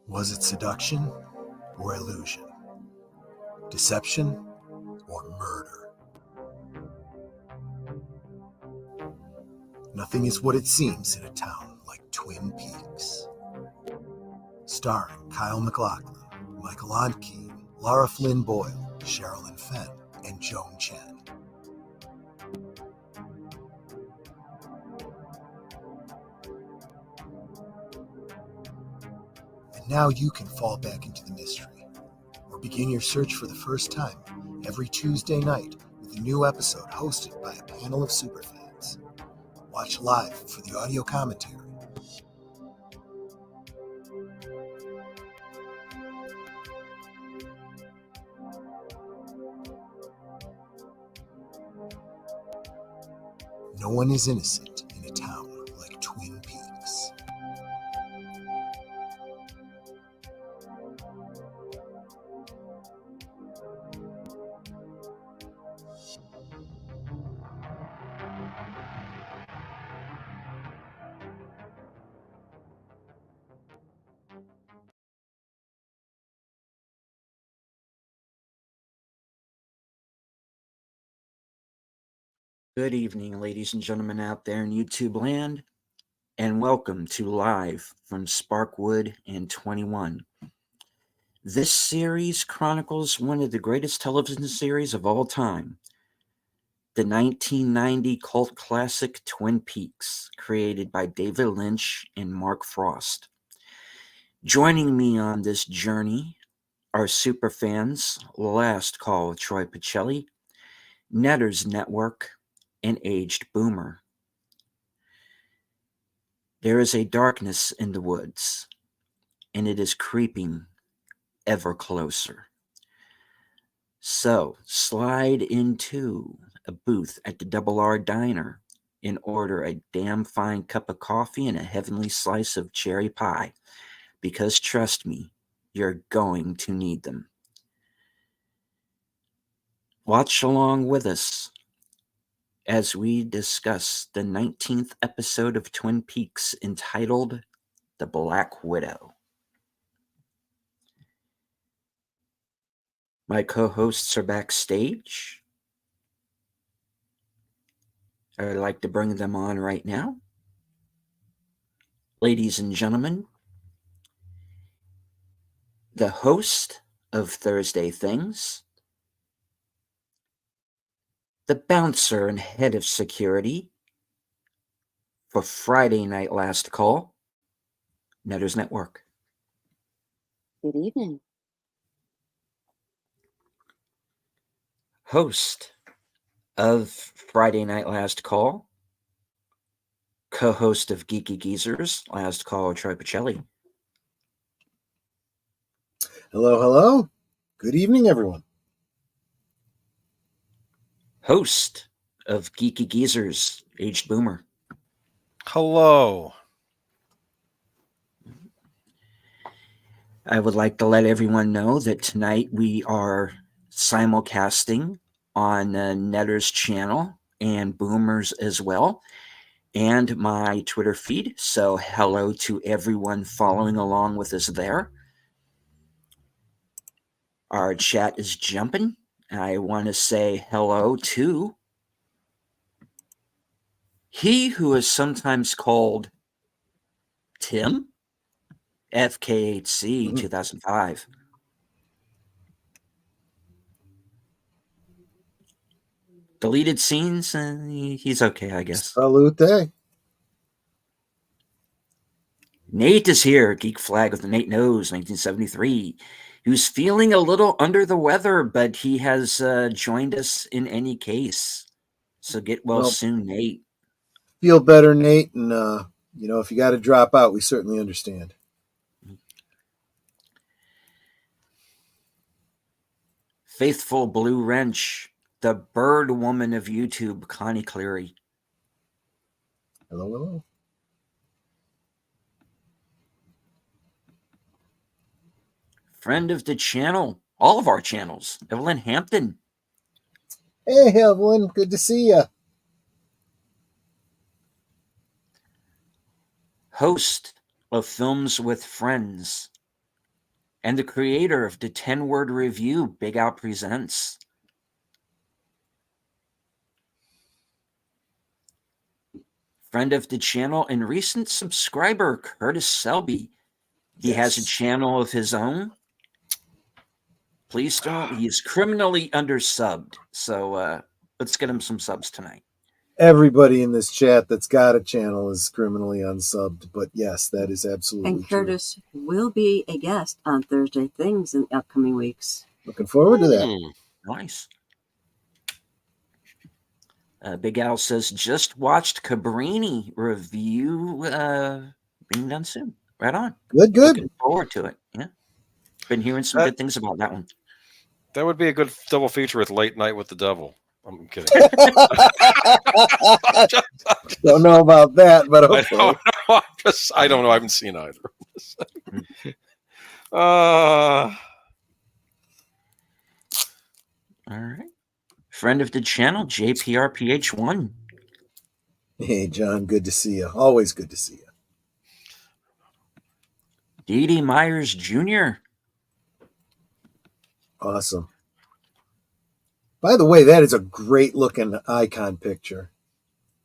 Was it seduction or illusion? Deception or murder? Nothing is what it seems in a town like Twin Peaks. Starring Kyle MacLachlan, Michael Ontkean, Lara Flynn Boyle, Sherilyn Fenn, and Joan Chen. And now you can fall back into the mystery, or begin your search for the first time every Tuesday night with a new episode hosted by a panel of superfans. Watch live for the audio commentary. No one is innocent in a town like Twin Peaks. Good evening, ladies and gentlemen out there in YouTube land, and welcome to Live from Sparkwood and 21. This series chronicles one of the greatest television series of all time, the 1990 cult classic Twin Peaks, created by David Lynch and Mark Frost. Joining me on this journey are superfans Last Call with Troy Pacelli, Netters Network, and Aged Boomer. There is a darkness in the woods, and it is creeping ever closer. So slide into a booth at the Double R Diner and order a damn fine cup of coffee and a heavenly slice of cherry pie, because trust me, you're going to need them. Watch along with us as we discuss the 19th episode of Twin Peaks entitled The Black Widow. My co-hosts are backstage. I would like to bring them on right now. Ladies and gentlemen, the host of Thursday Things, the bouncer and head of security for Friday Night Last Call, Netters Network. Good evening. Host of Friday Night Last Call, co-host of Geeky Geezers, Last Call, Troy Pacelli. Hello, hello. Good evening, everyone. Host of Geeky Geezers, Aged Boomer. Hello. I would like to let everyone know that tonight we are simulcasting on Netter's channel and Boomer's as well, and my Twitter feed. So hello to everyone following along with us there. Our chat is jumping. I want to say hello to he who is sometimes called Tim, FKHC 2005. Deleted scenes, he's okay, I guess. Salute. Nate is here, Geek Flag with the Nate Knows, 1973. He was feeling a little under the weather, but he has joined us in any case. So get well soon, Nate. Feel better, Nate, and if you got to drop out, we certainly understand. Faithful Blue Wrench, the bird woman of YouTube, Connie Cleary. Hello. Friend of the channel, all of our channels, Evelyn Hampton. Hey, Evelyn, good to see you. host of Films with Friends, and the creator of the 10-word review Big Al Presents. Friend of the channel and recent subscriber, Curtis Selby. He has a channel of his own. Please don't. He's criminally undersubbed. So let's get him some subs tonight. Everybody in this chat that's got a channel is criminally unsubbed, but yes, that is absolutely And Curtis will be a guest on Thursday Things in the upcoming weeks. Looking forward to that. Nice. Big Al says, just watched Cabrini review being done soon. Right on. Good. Looking forward to it. Yeah. Been hearing some good things about that one. That would be a good double feature with Late Night with the Devil. I'm kidding. Don't know about that, but okay. I don't know. I haven't seen either. All right. Friend of the channel, JPRPH1. Hey, John, good to see you. Always good to see you. D.D. Myers Jr. Awesome. By the way, that is a great looking icon picture.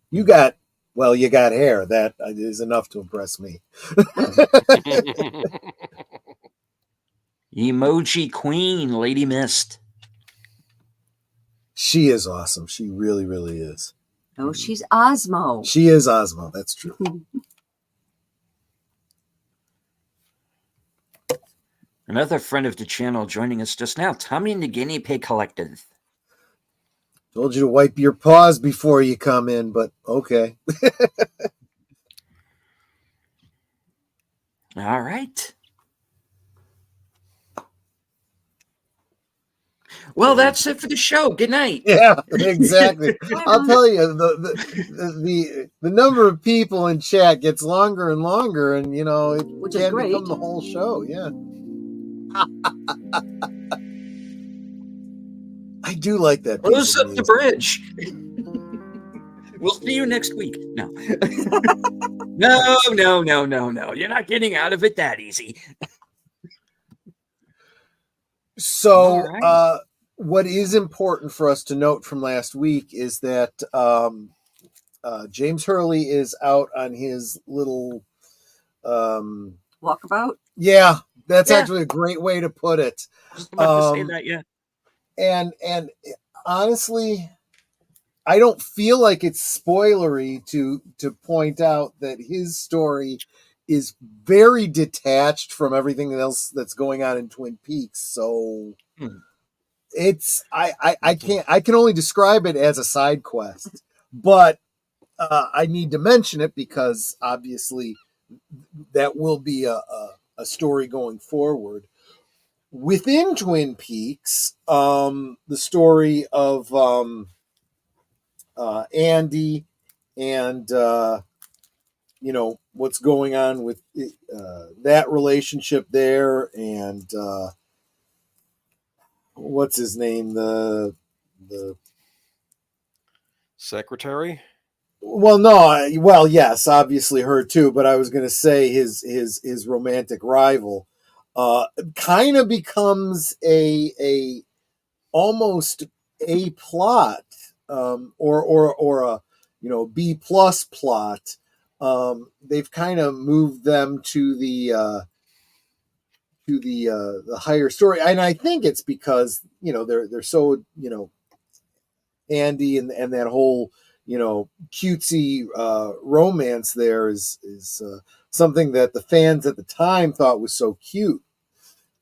You got hair. That is enough to impress me. Emoji Queen, Lady Mist. She is awesome. She really, really is. Oh, she's Osmo. She is Osmo. That's true. Another friend of the channel joining us just now, Tommy and the Guinea Pig Collective. Told you to wipe your paws before you come in, but okay. All right. Well, that's it for the show. Good night. Yeah, exactly. I'll tell you, the number of people in chat gets longer and longer, and it can become the whole show. Yeah. I do like that. Close up the bridge. We'll see you next week. No. No. You're not getting out of it that easy. So, what is important for us to note from last week is that James Hurley is out on his little walkabout. Yeah, that's actually a great way to put it. I was about to say that, yeah. And honestly, I don't feel like it's spoilery to point out that his story is very detached from everything else that's going on in Twin Peaks. So it's I can only describe it as a side quest, but I need to mention it because obviously that will be a story going forward. Within Twin Peaks, the story of Andy and what's going on with that relationship there, and what's his name, the secretary. Well, yes, obviously her too, but I was going to say his romantic rival kind of becomes a almost a plot or a B+ plot. They've kind of moved them to the higher story, and I think it's because they're so Andy and that whole cutesy romance there is something that the fans at the time thought was so cute.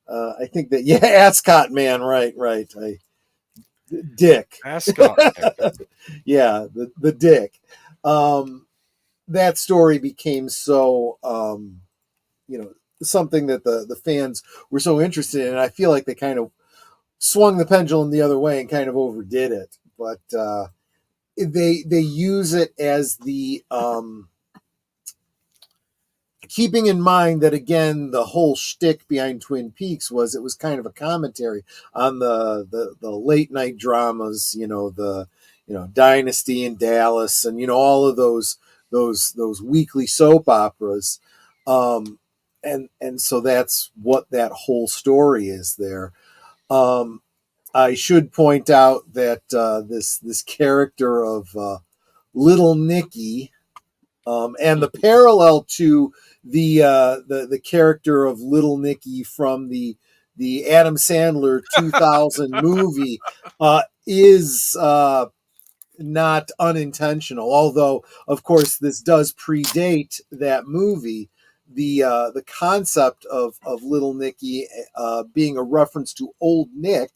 I think that Ascot man, right. Dick. Ascot. Yeah, the Dick. That story became so something that the fans were so interested in. And I feel like they kind of swung the pendulum the other way and kind of overdid it. But they use it as the keeping in mind that, again, the whole shtick behind Twin Peaks was it was kind of a commentary on the late night dramas, the Dynasty in Dallas, and all of those those weekly soap operas, and so that's what that whole story is there. I should point out that this character of Little Nicky, and the parallel to the character of Little Nicky from the Adam Sandler 2000 movie is not unintentional. Although, of course, this does predate that movie. The concept of Little Nicky being a reference to Old Nick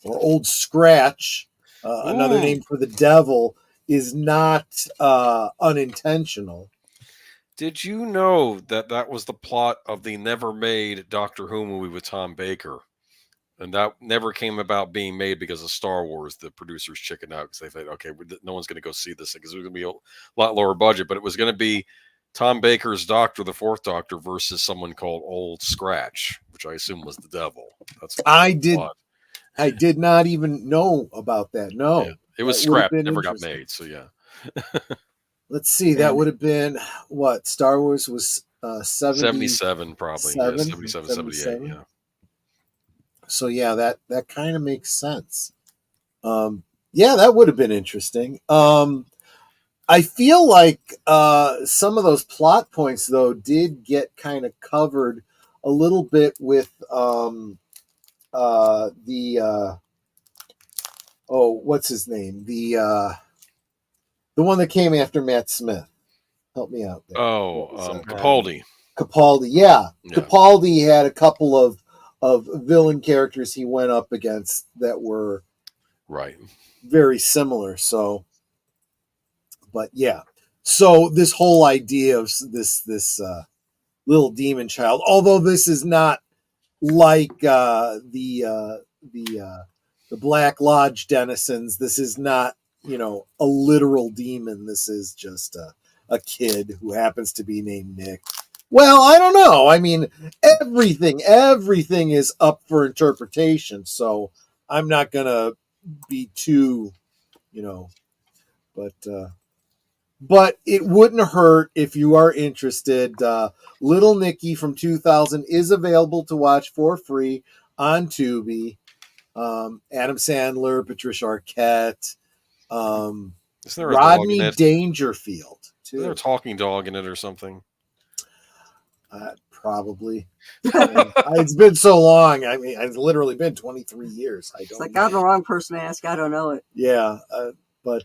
or Old Scratch, another Ooh. name for the devil, is not unintentional. Did you know that that was the plot of the never made Doctor Who movie with Tom Baker? And that never came about being made because of Star Wars. The producers chickened out because they thought, okay, no one's going to go see this because it was going to be a lot lower budget. But it was going to be Tom Baker's Doctor, the Fourth Doctor, versus someone called Old Scratch, which I assume was the devil. That's I did not even know about that. No, yeah. It was that would have scrapped, been never got interesting. made. So yeah. Let's see. That would have been what Star Wars was 77 probably. Yeah, 77, 78. 77? Yeah. So yeah, that kind of makes sense. Yeah, that would have been interesting. I feel like some of those plot points though did get kind of covered a little bit with what's his name? The one that came after Matt Smith. Help me out there. Capaldi. Capaldi, yeah. Capaldi had a couple of villain characters he went up against that were right, very similar. So, but yeah. So this whole idea of this little demon child, although this is not like the Black Lodge denizens, this is not, a literal demon. This is just a kid who happens to be named Nick. Well, I don't know. I mean, everything is up for interpretation. So I'm not gonna be too, but it wouldn't hurt if you are interested. Little Nicky from 2000 is available to watch for free on Tubi. Adam Sandler, Patricia Arquette, isn't there a Rodney dog in it? Dangerfield too. Is there a talking dog in it or something? Probably. It's been so long. I mean, it's literally been 23 years. It's like I'm the wrong person to ask. I don't know it. Yeah, but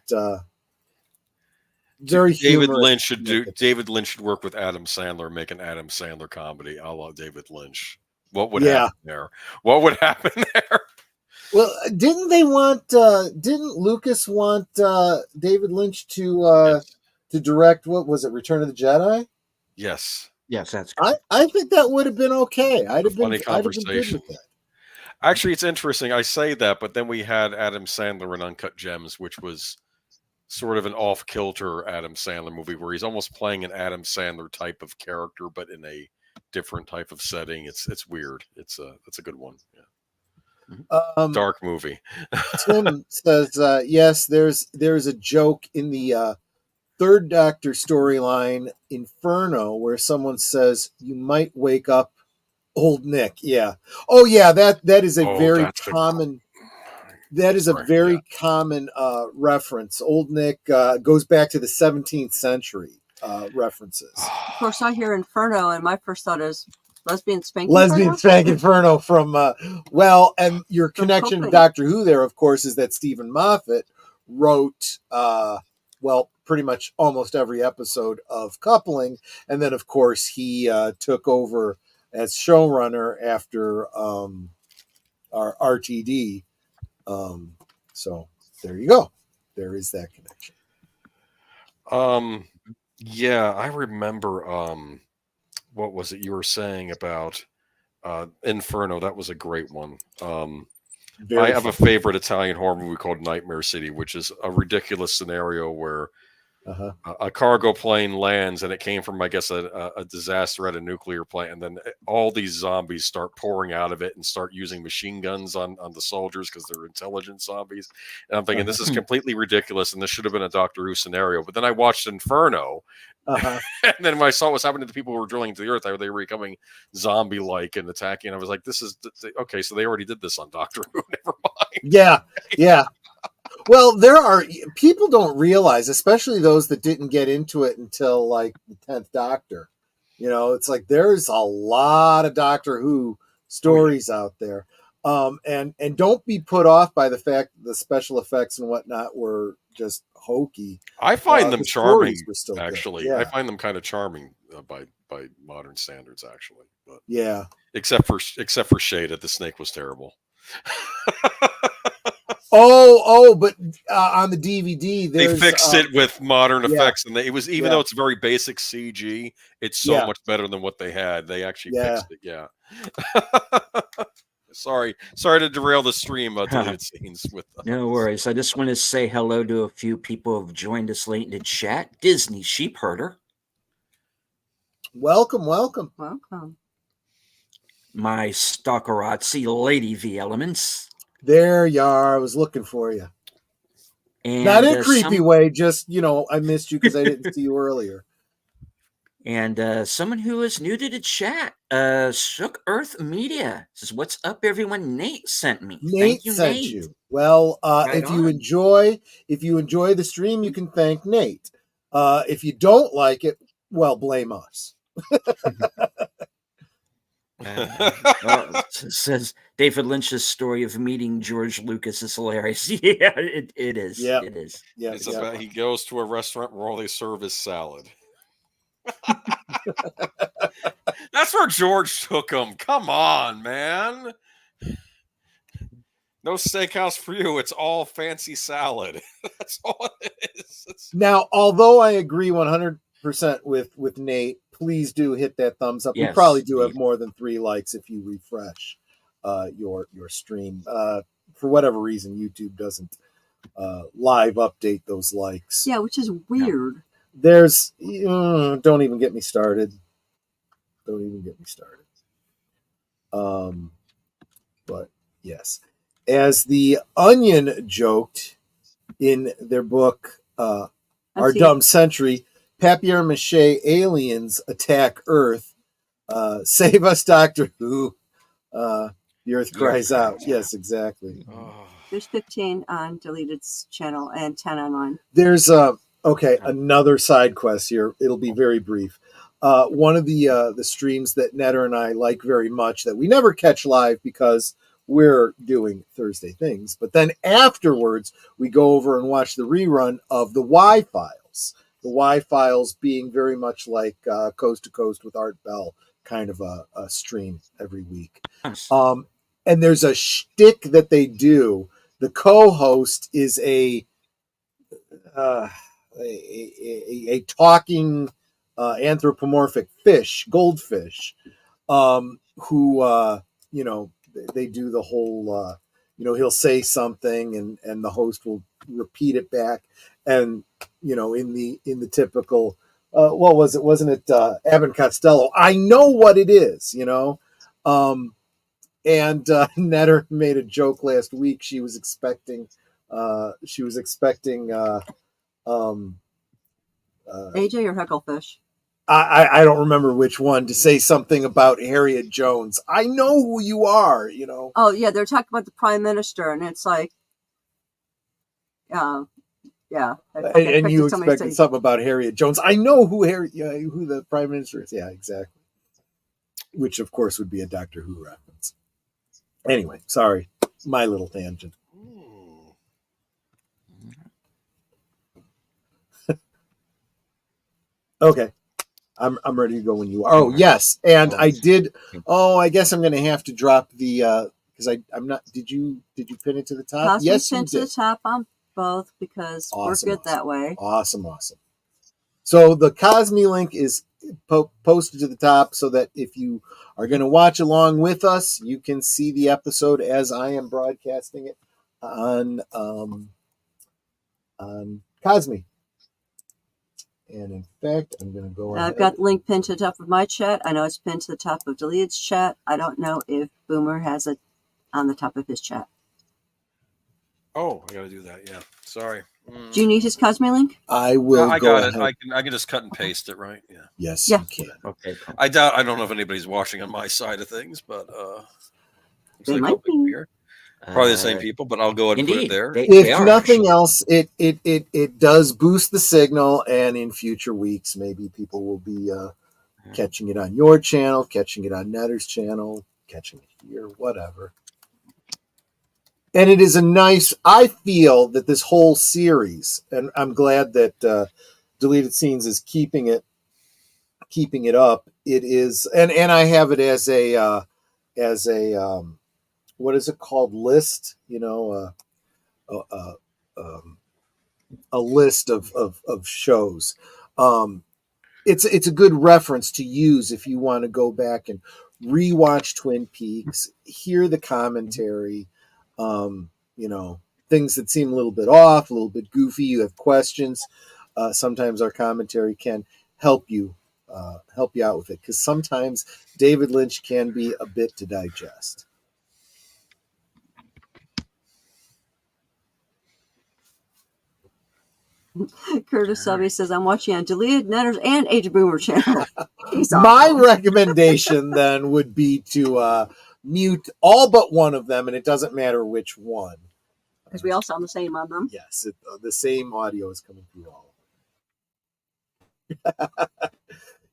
very David humorous. Lynch should do. David Lynch should work with Adam Sandler, make an Adam Sandler comedy. I love David Lynch. What would happen there? What would happen there? Well, didn't didn't Lucas want David Lynch to direct, what was it, Return of the Jedi? Yes. Yes, that's correct. I think that would have been okay. I'd have been good conversation. with that. Actually, it's interesting. I say that, but then we had Adam Sandler in Uncut Gems, which was sort of an off-kilter Adam Sandler movie where he's almost playing an Adam Sandler type of character, but in a different type of setting. It's weird. It's a good one. Yeah. Dark movie. Tim says, yes, there's a joke in the Third Doctor storyline Inferno where someone says you might wake up Old Nick. Yeah. Oh yeah, that is a very common common reference. Old Nick goes back to the 17th century references. Of course, I hear Inferno, and my first thought is Lesbian Spank Inferno from and your connection to Doctor Who there, of course, is that Stephen Moffat wrote pretty much almost every episode of Coupling, and then of course he took over as showrunner after our RTD. So there you go. There is that connection. Yeah, I remember what was it you were saying about Inferno? That was a great one. I have a favorite Italian horror movie called Nightmare City, which is a ridiculous scenario where a cargo plane lands, and it came from, I guess, a disaster at a nuclear plant, and then all these zombies start pouring out of it and start using machine guns on the soldiers because they're intelligent zombies. And I'm thinking, this is completely ridiculous, and this should have been a Doctor Who scenario. But then I watched Inferno, and then when I saw what's happening to people who were drilling into the earth, they were becoming zombie-like and attacking. And I was like, this is okay. So they already did this on Doctor Who. Never mind. Yeah. Well, there are people don't realize, especially those that didn't get into it until like the 10th Doctor. It's like there's a lot of Doctor Who stories out there. And don't be put off by the fact that the special effects and whatnot were just hokey. I find them charming, actually. Yeah. I find them kind of charming by modern standards, actually. But yeah. Except for Shada, the snake was terrible. But on the DVD, they fixed it with modern effects, and it was, even though it's very basic CG, it's so much better than what they had. They actually fixed it. Yeah. Sorry to derail the stream of deleted scenes with us. No worries. I just want to say hello to a few people who have joined us late in the chat. Disney Sheepherder. Welcome. My Stalkerazzi Lady V Elements. There you are. I was looking for you. And, not in a creepy way, just, I missed you because I didn't see you earlier. And someone who is new to the chat, Shook Earth Media, says, "What's up, everyone?" Nate sent me. Nate sent you. Well, if you enjoy the stream, you can thank Nate. If you don't like it, well, blame us. Says David Lynch's story of meeting George Lucas is hilarious. Yeah, it is. Yeah, it is. Yeah, it's about he goes to a restaurant where all they serve is salad. That's where George took him. Come on, man. No steakhouse for you. It's all fancy salad. That's all it is. Now, although I agree 100% with Nate, please do hit that thumbs up. Yes, we probably do have more than 3 likes if you refresh your stream. For whatever reason, YouTube doesn't live update those likes. Yeah, which is weird. There's don't even get me started. But yes, as the Onion joked in their book, Our Dumb Century, papier-mâché aliens attack Earth. Save us, Doctor Who. The Earth cries out. Yes, exactly. There's 15 on Deleted's channel and 10 online. There's another side quest here. It'll be very brief. One of the streams that Netter and I like very much that we never catch live because we're doing Thursday things. But then afterwards, we go over and watch the rerun of the Y-Files. The Y-Files being very much like Coast to Coast with Art Bell, kind of a stream every week. And there's a shtick that they do. The co-host is a talking anthropomorphic goldfish, who they do the whole he'll say something and the host will repeat it back, and in the typical what was it? Wasn't it Abbott and Costello? I know what it is, and Netter made a joke last week. She was expecting AJ or Hecklefish? I don't remember which one, to say something about Harriet Jones. I know who you are, Oh yeah, they're talking about the Prime Minister, and it's like, yeah. And you expected something about Harriet Jones. I know who the Prime Minister is. Yeah, exactly. Which of course would be a Doctor Who reference. Anyway, sorry, my little tangent. Okay. I'm ready to go when you are. Oh, yes. And I did. Oh, I guess I'm going to have to drop the, because I'm not, did you pin it to the top? Yes, you did. To the top on both because we're good that way. Awesome. So the Cosme link is posted to the top so that if you are going to watch along with us, you can see the episode as I am broadcasting it on Cosme. And in fact, I'm going to go ahead. I've got the link pinned to the top of my chat. I know it's pinned to the top of Deleted's chat. I don't know if Boomer has it on the top of his chat. Oh, I got to do that. Yeah. Sorry. Do you need his Cosme link? I will I go got ahead. it. I can just cut and paste it, right? Yeah. Yes, Yeah. you can. Okay, cool. I don't know if anybody's watching on my side of things, but looks They like might nobody be. here. Probably the same people, but I'll go ahead and put it Indeed. there. They If are, nothing actually. else, it does boost the signal, and in future weeks, maybe people will be catching it on your channel, catching it on Netter's channel, catching it here, whatever. And it is a nice, I feel that this whole series, and I'm glad that Deleted Scenes is keeping it up. It is, and I have it as a what is it called, list? You know, a list of shows. It's a good reference to use if you want to go back and rewatch Twin Peaks, hear the commentary, you know, things that seem a little bit off, a little bit goofy. You have questions. Sometimes our commentary can help you out with it, because sometimes David Lynch can be a bit to digest. Curtis Subby says, I'm watching on Deleted, Netters, and Age of Boomer channel. He's My awesome. recommendation then would be to mute all but one of them, and it doesn't matter which one. Because we all sound the same on them. Yes, the same audio is coming through all of them.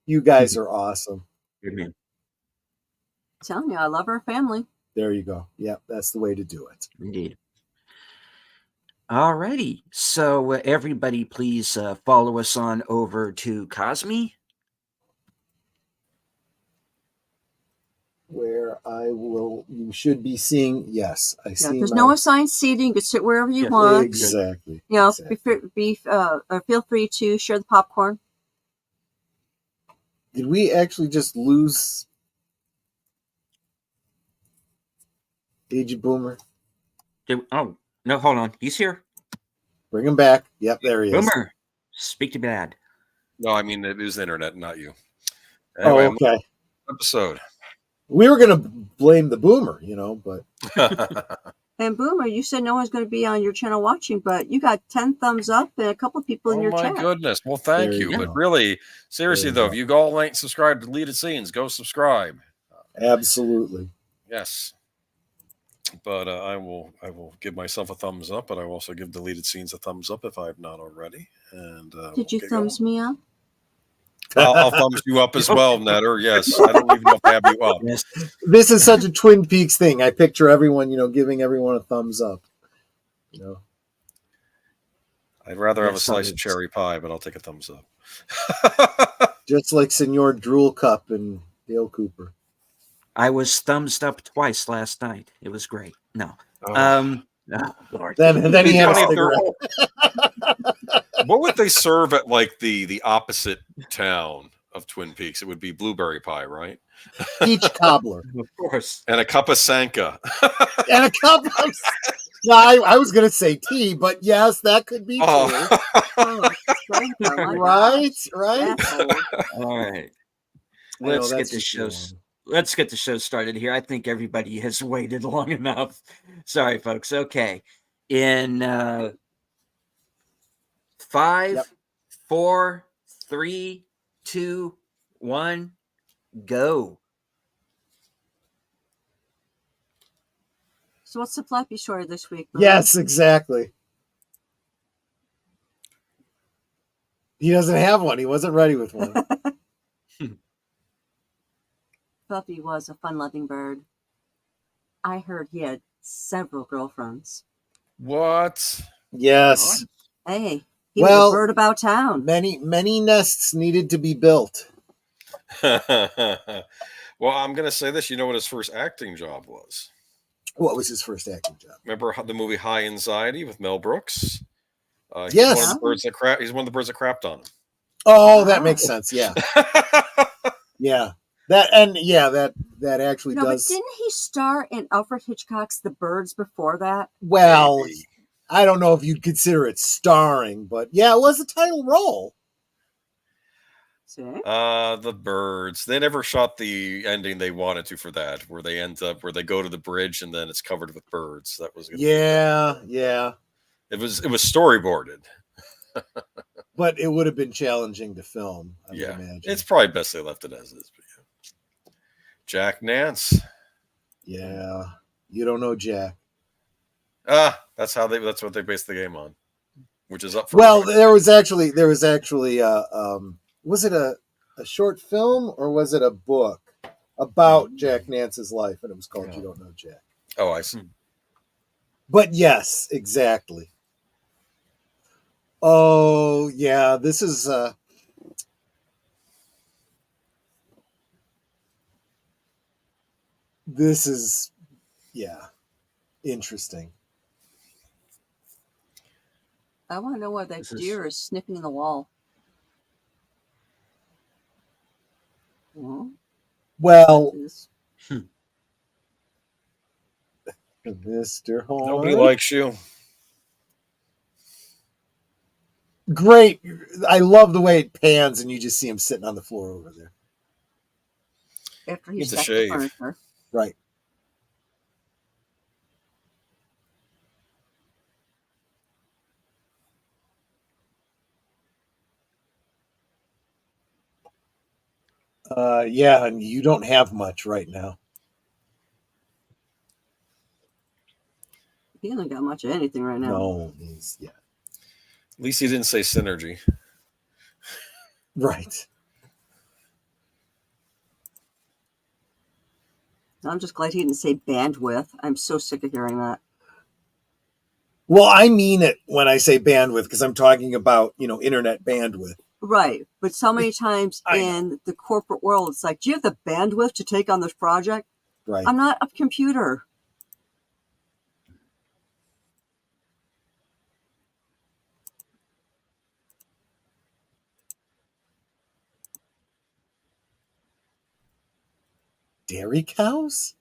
You guys are awesome. Good man. I'm telling you, I love our family. There you go. Yep, that's the way to do it. Indeed. Alrighty. So everybody, please follow us on over to Cosme. Where you should be seeing, yes, I see. There's no assigned seating. You can sit wherever you Yes, want. Exactly. You know, exactly. feel free to share the popcorn. Did we actually just lose Aged Boomer? Oh, no, hold on. He's here. Bring him back. Yep, there he is. Boomer, speak to Dad. No, I mean, it is the internet, not you. Anyway, Oh, okay. Episode. We were going to blame the Boomer, you know, but And Boomer, you said no one's going to be on your channel watching, but you got 10 thumbs up and a couple of people in your chat. Oh my goodness. Well, thank There you. you But go. really, seriously There you though, go. if you all ain't subscribed to Deleted Scenes, go subscribe. absolutely. Yes. But I will give myself a thumbs up, but I will also give Deleted Scenes a thumbs up if I have not already. And Did you thumbs me up? I'll thumbs you up as well, Netter. Yes, I don't even know if I have you up. Yes. This is such a Twin Peaks thing. I picture everyone, you know, giving everyone a thumbs up. You know, I'd rather have a Yes, slice of thumbs. cherry pie, but I'll take a thumbs up. just like Senor Drool Cup and Dale Cooper. I was thumbs up twice last night. It was great. No. Oh. Oh, Lord. Then he had a Funny if they're- cigarette. What would they serve at like the opposite town of Twin Peaks? It would be blueberry pie, right? Peach cobbler Of course. And a cup of Sanka. and a cup of. No, I was going to say tea, but yes, that could be too. Oh. Oh, thank you. My Right, gosh. right. Asshole. All right. I know, Let's get that's the just show. wrong. Let's get the show started here. I think everybody has waited long enough. Sorry, folks. Okay. In 5, Yep. 4, 3, 2, 1, go. So what's the flappy story this week? Boomer? Yes, exactly. He doesn't have one. He wasn't ready with one. Fluffy was a fun-loving bird. I heard he had several girlfriends. What? Yes. Hey, he Well, was a bird about town. Many nests needed to be built. Well, I'm going to say this. You know what his first acting job was? What was his first acting job? Remember the movie High Anxiety with Mel Brooks? He's Yes. one of the birds that he's one of the birds that crapped on him. Oh, that makes sense. Yeah. Yeah. That actually No, but does. didn't he star in Alfred Hitchcock's The Birds before that? Well, Maybe. I don't know if you'd consider it starring, but yeah, it was a title role. See? The birds. They never shot the ending they wanted to for that, where they go to the bridge and then it's covered with birds. That was Yeah. It was storyboarded. But it would have been challenging to film, I would Yeah, imagine. it's probably best they left it as is. But yeah. Jack Nance. Yeah, you don't know Jack. That's what they based the game on, which is up for. Well, there was actually was it a short film or was it a book about Jack Nance's life, and it was called You Don't Know Jack. Oh, I see. But yes, exactly. Oh yeah, this is interesting. I want to know why that deer is sniffing the wall. Well, Mr. Horn. Nobody likes you. Great. I love the way it pans and you just see him sitting on the floor over there. After he's Needs a shave. Right. Yeah, and you don't have much right now. He hasn't got much of anything right now. No, At least he didn't say synergy. Right. I'm just glad he didn't say bandwidth. I'm so sick of hearing that. Well, I mean it when I say bandwidth because I'm talking about, internet bandwidth. Right. But so many times in the corporate world, it's like, do you have the bandwidth to take on this project? Right. I'm not a computer. Dairy cows?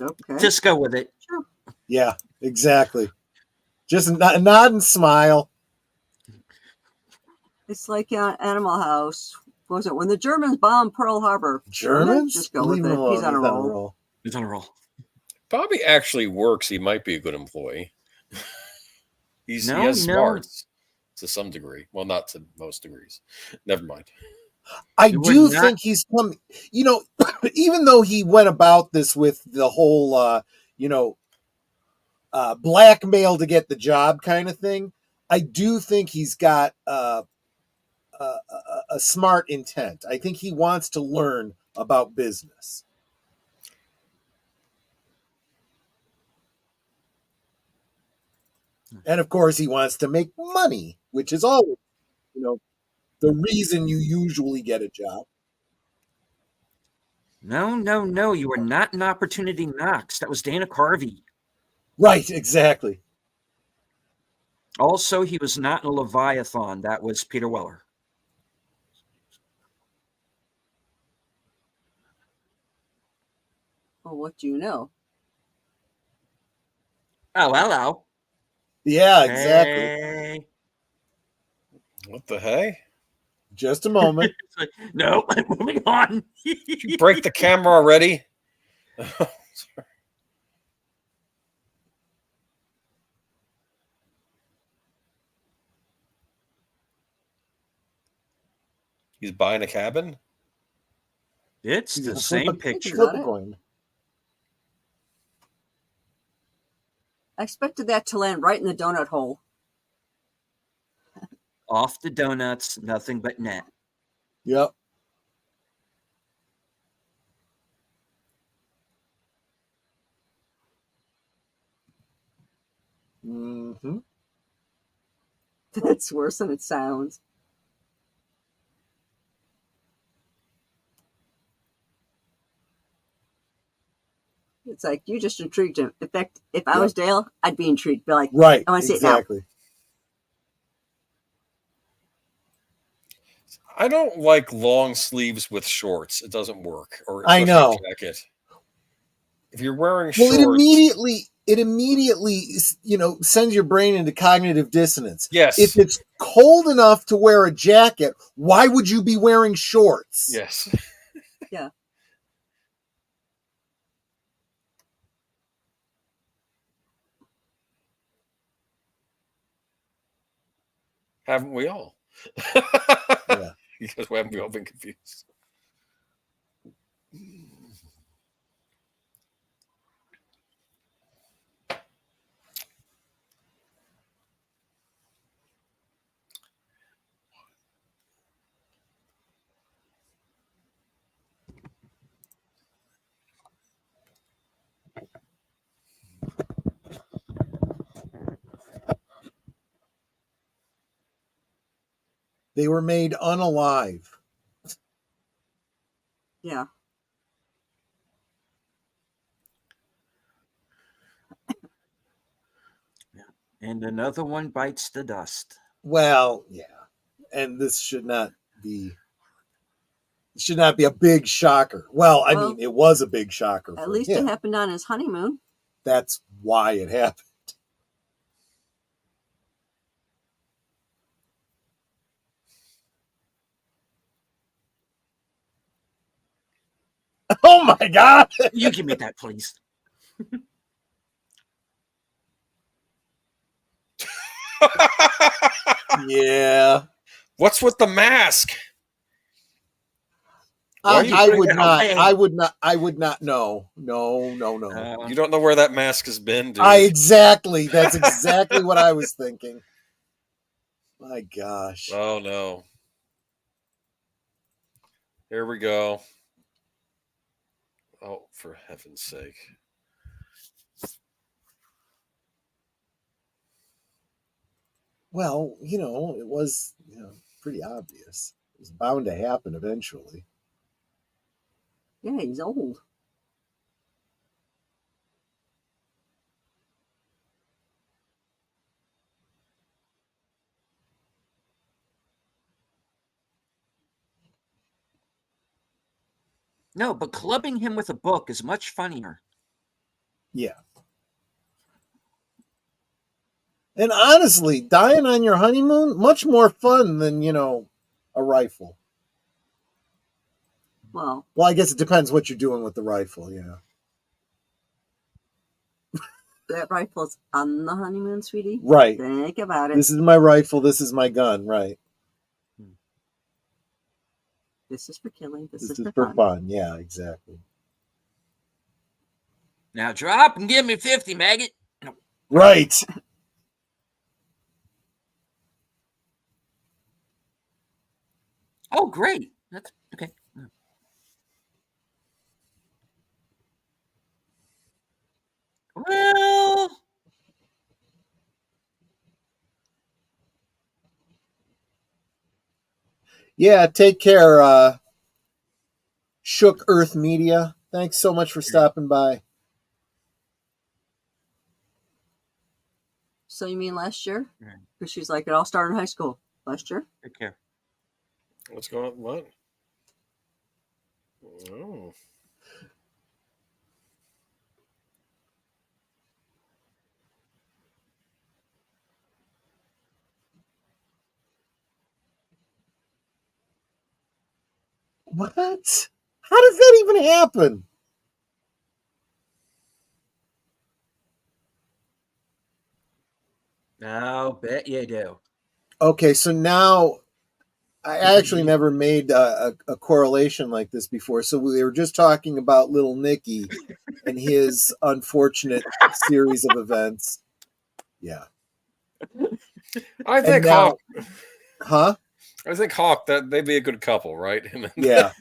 Okay. Just go with it. Sure. Yeah, exactly. Just nod and smile. It's like Animal House. What was it? When the Germans bombed Pearl Harbor. Germans? Just go with it. He's on a roll. He's on a roll. Bobby actually works. He might be a good employee. He has smarts to some degree. Well, not to most degrees. Never mind. I do think he's come, even though he went about this with the whole, blackmail to get the job kind of thing. I do think he's got a smart intent. I think he wants to learn about business. And of course, he wants to make money, which is always, the reason you usually get a job. No. You were not in Opportunity Knocks. That was Dana Carvey. Right, exactly. Also, he was not in Leviathan. That was Peter Weller. Well, what do you know? Oh, hello. Yeah, exactly. Hey. What the hey? Just a moment. No, I'm moving on. Did you break the camera already? He's buying a cabin? It's the same picture. I expected that to land right in the donut hole. Off the donuts, nothing but net. Yep. Mm-hmm. That's worse than it sounds. It's like you just intrigued him. In fact, if I was Dale, I'd be intrigued. Be like, right, I want to see it now. I don't like long sleeves with shorts. It doesn't work. Or I know. jacket. If you're wearing shorts, it it immediately, sends your brain into cognitive dissonance. Yes. If it's cold enough to wear a jacket, why would you be wearing shorts? Yes. Yeah. Haven't we all? Yeah. Because we haven't we all been confused. They were made unalive. Yeah. And another one bites the dust. Well, yeah. And this should not be a big shocker. Well, I mean, it was a big shocker At for least him. it happened on his honeymoon. That's why it happened. Oh my God! You give me that, please. Yeah. What's with the mask? Why are you I putting would that not. away? I would not. No. You don't know where that mask has been, dude. Exactly. That's exactly what I was thinking. My gosh. Oh no. Here we go. Oh, for heaven's sake. Well, it was pretty obvious. It was bound to happen eventually. Yeah, he's old. No, but clubbing him with a book is much funnier. Yeah. And honestly, dying on your honeymoon, much more fun than, a rifle. Well, I guess it depends what you're doing with the rifle, yeah. that rifle's on the honeymoon, sweetie. Right. Think about it. This is my rifle, this is my gun, right. This is for killing. This This is is for for fun. fun. Yeah, exactly. Now drop and give me 50, maggot. Right. Oh, great. That's okay. Well, Yeah, take care, Shook Earth Media. Thanks so much for stopping by. So you mean last year? Yeah. Because she's like, it all started in high school. Last year? take care. What's going on? What? Oh. What? How does that even happen? I'll bet you do. Okay, so now I actually never made a correlation like this before. So we were just talking about little Nicky and his unfortunate series of events. Yeah. I think now- Hawk. Huh? I think Hawk that they'd be a good couple, right? Yeah.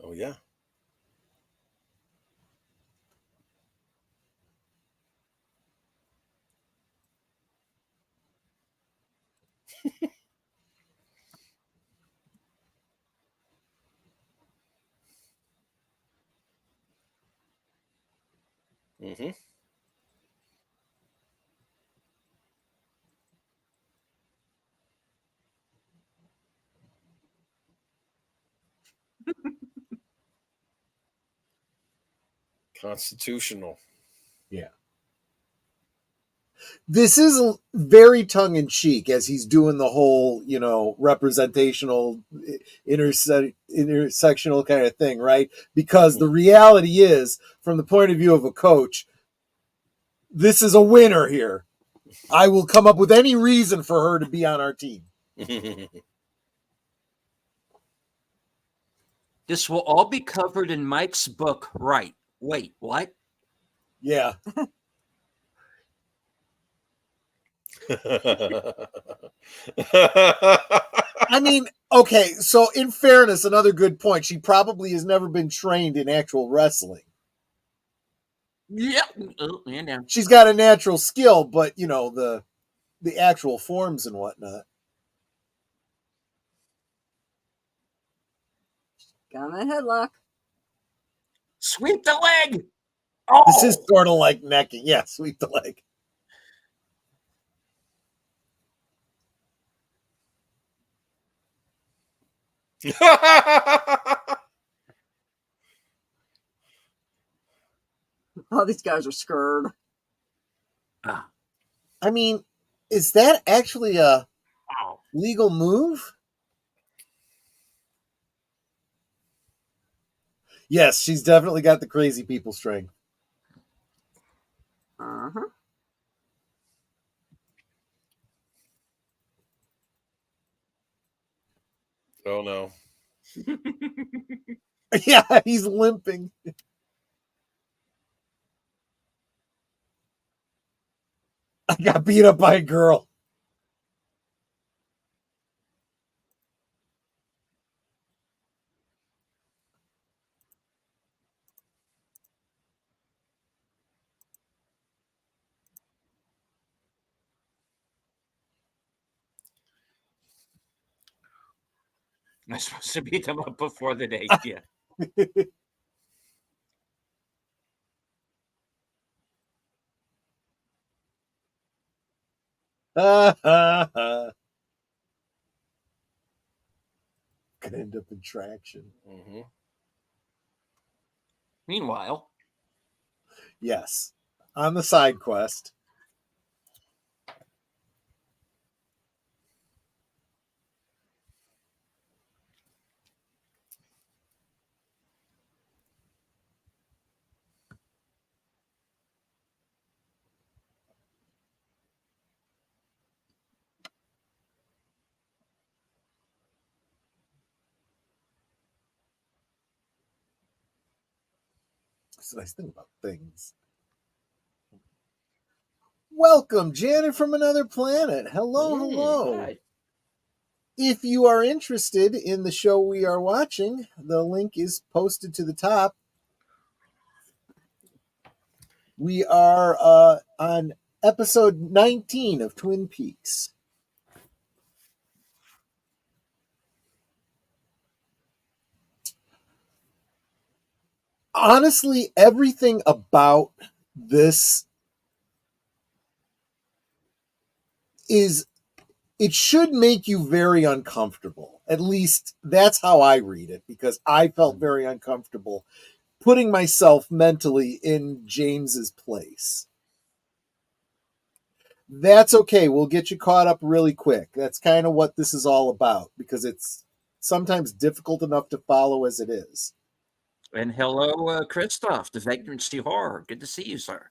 Oh yeah. Mm-hmm. Constitutional. Yeah. This is very tongue-in-cheek as he's doing the whole, representational, intersectional kind of thing, right? Because the reality is, from the point of view of a coach, this is a winner here. I will come up with any reason for her to be on our team. This will all be covered in Mike's book, right? Wait, what? Yeah. I mean, okay, so in fairness, another good point. She probably has never been trained in actual wrestling. Yeah. Oh, yeah. She's got a natural skill, but the actual forms and whatnot. Got my headlock. Sweep the leg. Oh, This is sort of like necking. Yeah, sweep the leg. Oh, these guys are scared. I mean, is that actually a legal move? Yes, she's definitely got the crazy people strength. Uh-huh. Oh no. Yeah, he's limping. I got beat up by a girl. I'm supposed to beat them up before the date. Yeah. Could end up in traction. Mm-hmm. Meanwhile, yes, on the side quest. That's the nice thing about things. Welcome, Janet from another planet. Hello. Hi. If you are interested in the show we are watching, the link is posted to the top. We are on episode 19 of Twin Peaks. Honestly, everything about this it should make you very uncomfortable. At least that's how I read it, because I felt very uncomfortable putting myself mentally in James's place. That's okay. We'll get you caught up really quick. That's kind of what this is all about, because it's sometimes difficult enough to follow as it is. And hello, Christoph, the Vagrancy Horror. Good to see you, sir.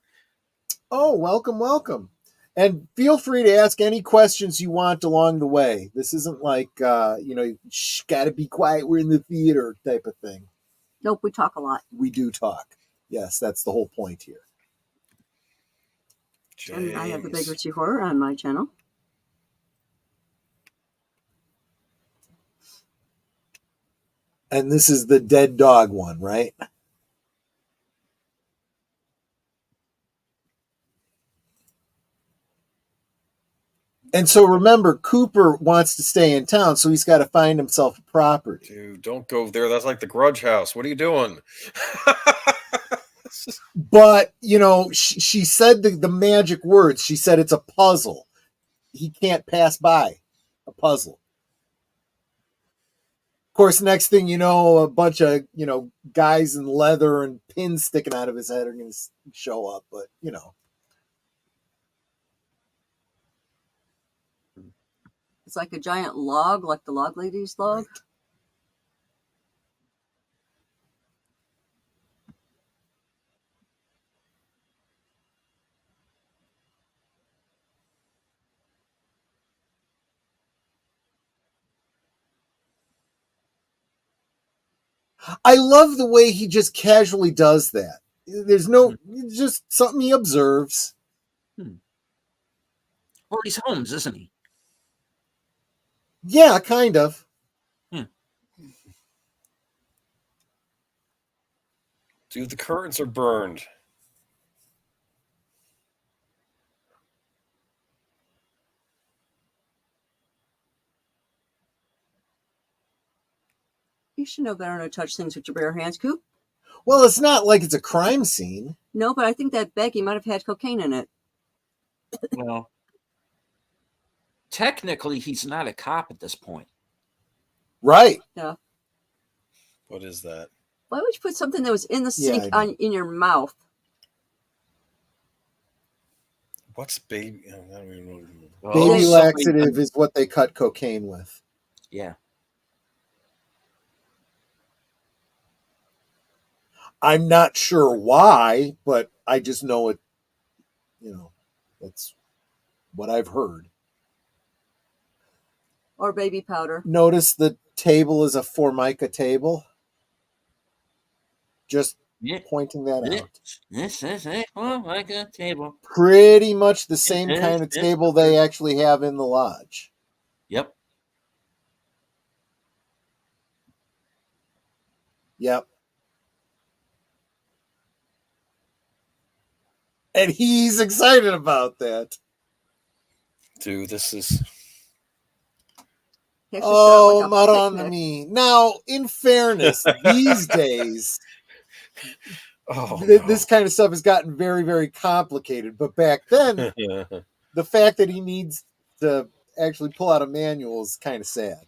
Oh, welcome. And feel free to ask any questions you want along the way. This isn't like, gotta be quiet, we're in the theater type of thing. Nope, we talk a lot. We do talk. Yes, that's the whole point here. James. And I have the Vagrancy Horror on my channel. And this is the dead dog one, right? And so remember, Cooper wants to stay in town, so he's got to find himself a property. Dude, don't go there. That's like the Grudge House. What are you doing? But, she said the magic words. She said it's a puzzle. He can't pass by a puzzle. course, next thing you know, a bunch of, guys in leather and pins sticking out of his head are going to show up. But, It's like a giant log, like the log lady's log. Right. I love the way he just casually does that. There's no, just something he observes. Well, he's Holmes, isn't he? Yeah, kind of. Dude, the curtains are burned. You should know better than to touch things with your bare hands, Coop. Well, it's not like it's a crime scene. No, but I think that baggie might have had cocaine in it. Well, technically, he's not a cop at this point. Right. Yeah. What is that? Why would you put something that was in the Yeah, sink I know. in your mouth? What's baby? I don't even know. Well, Baby They- laxative is what they cut cocaine with. Yeah. I'm not sure why, but I just know it, that's what I've heard. Or baby powder. Notice the table is a Formica table. Just Yeah. pointing that out. This is a Formica table. Pretty much the same Yes, kind of yes. table they actually have in the lodge. Yep. Yep. And he's excited about that. Dude, this is. He actually set up like a Maran picnic. me. Now, in fairness, these days, Oh, this kind of stuff has gotten very, very complicated. But back then, no. the fact that he needs to actually pull out a manual is kind of sad.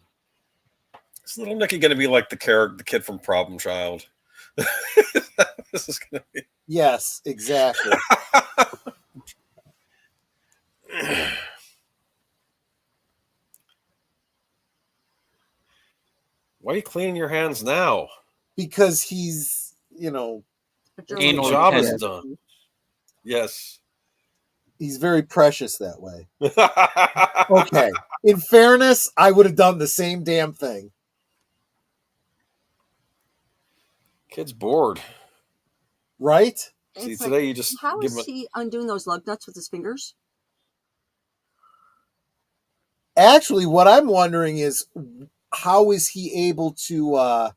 Is little Nicky going to be like the kid from Problem Child? This is going to be. Yes, exactly. Why are you cleaning your hands now? Because he's, A German Anal The job is retention. done. Yes. he's very precious that way. Okay. In fairness, I would have done the same damn thing. Kid's bored. Right? See, It's today like, you just how give is him. he undoing those lug nuts with his fingers? Actually, what I'm wondering is how is he able to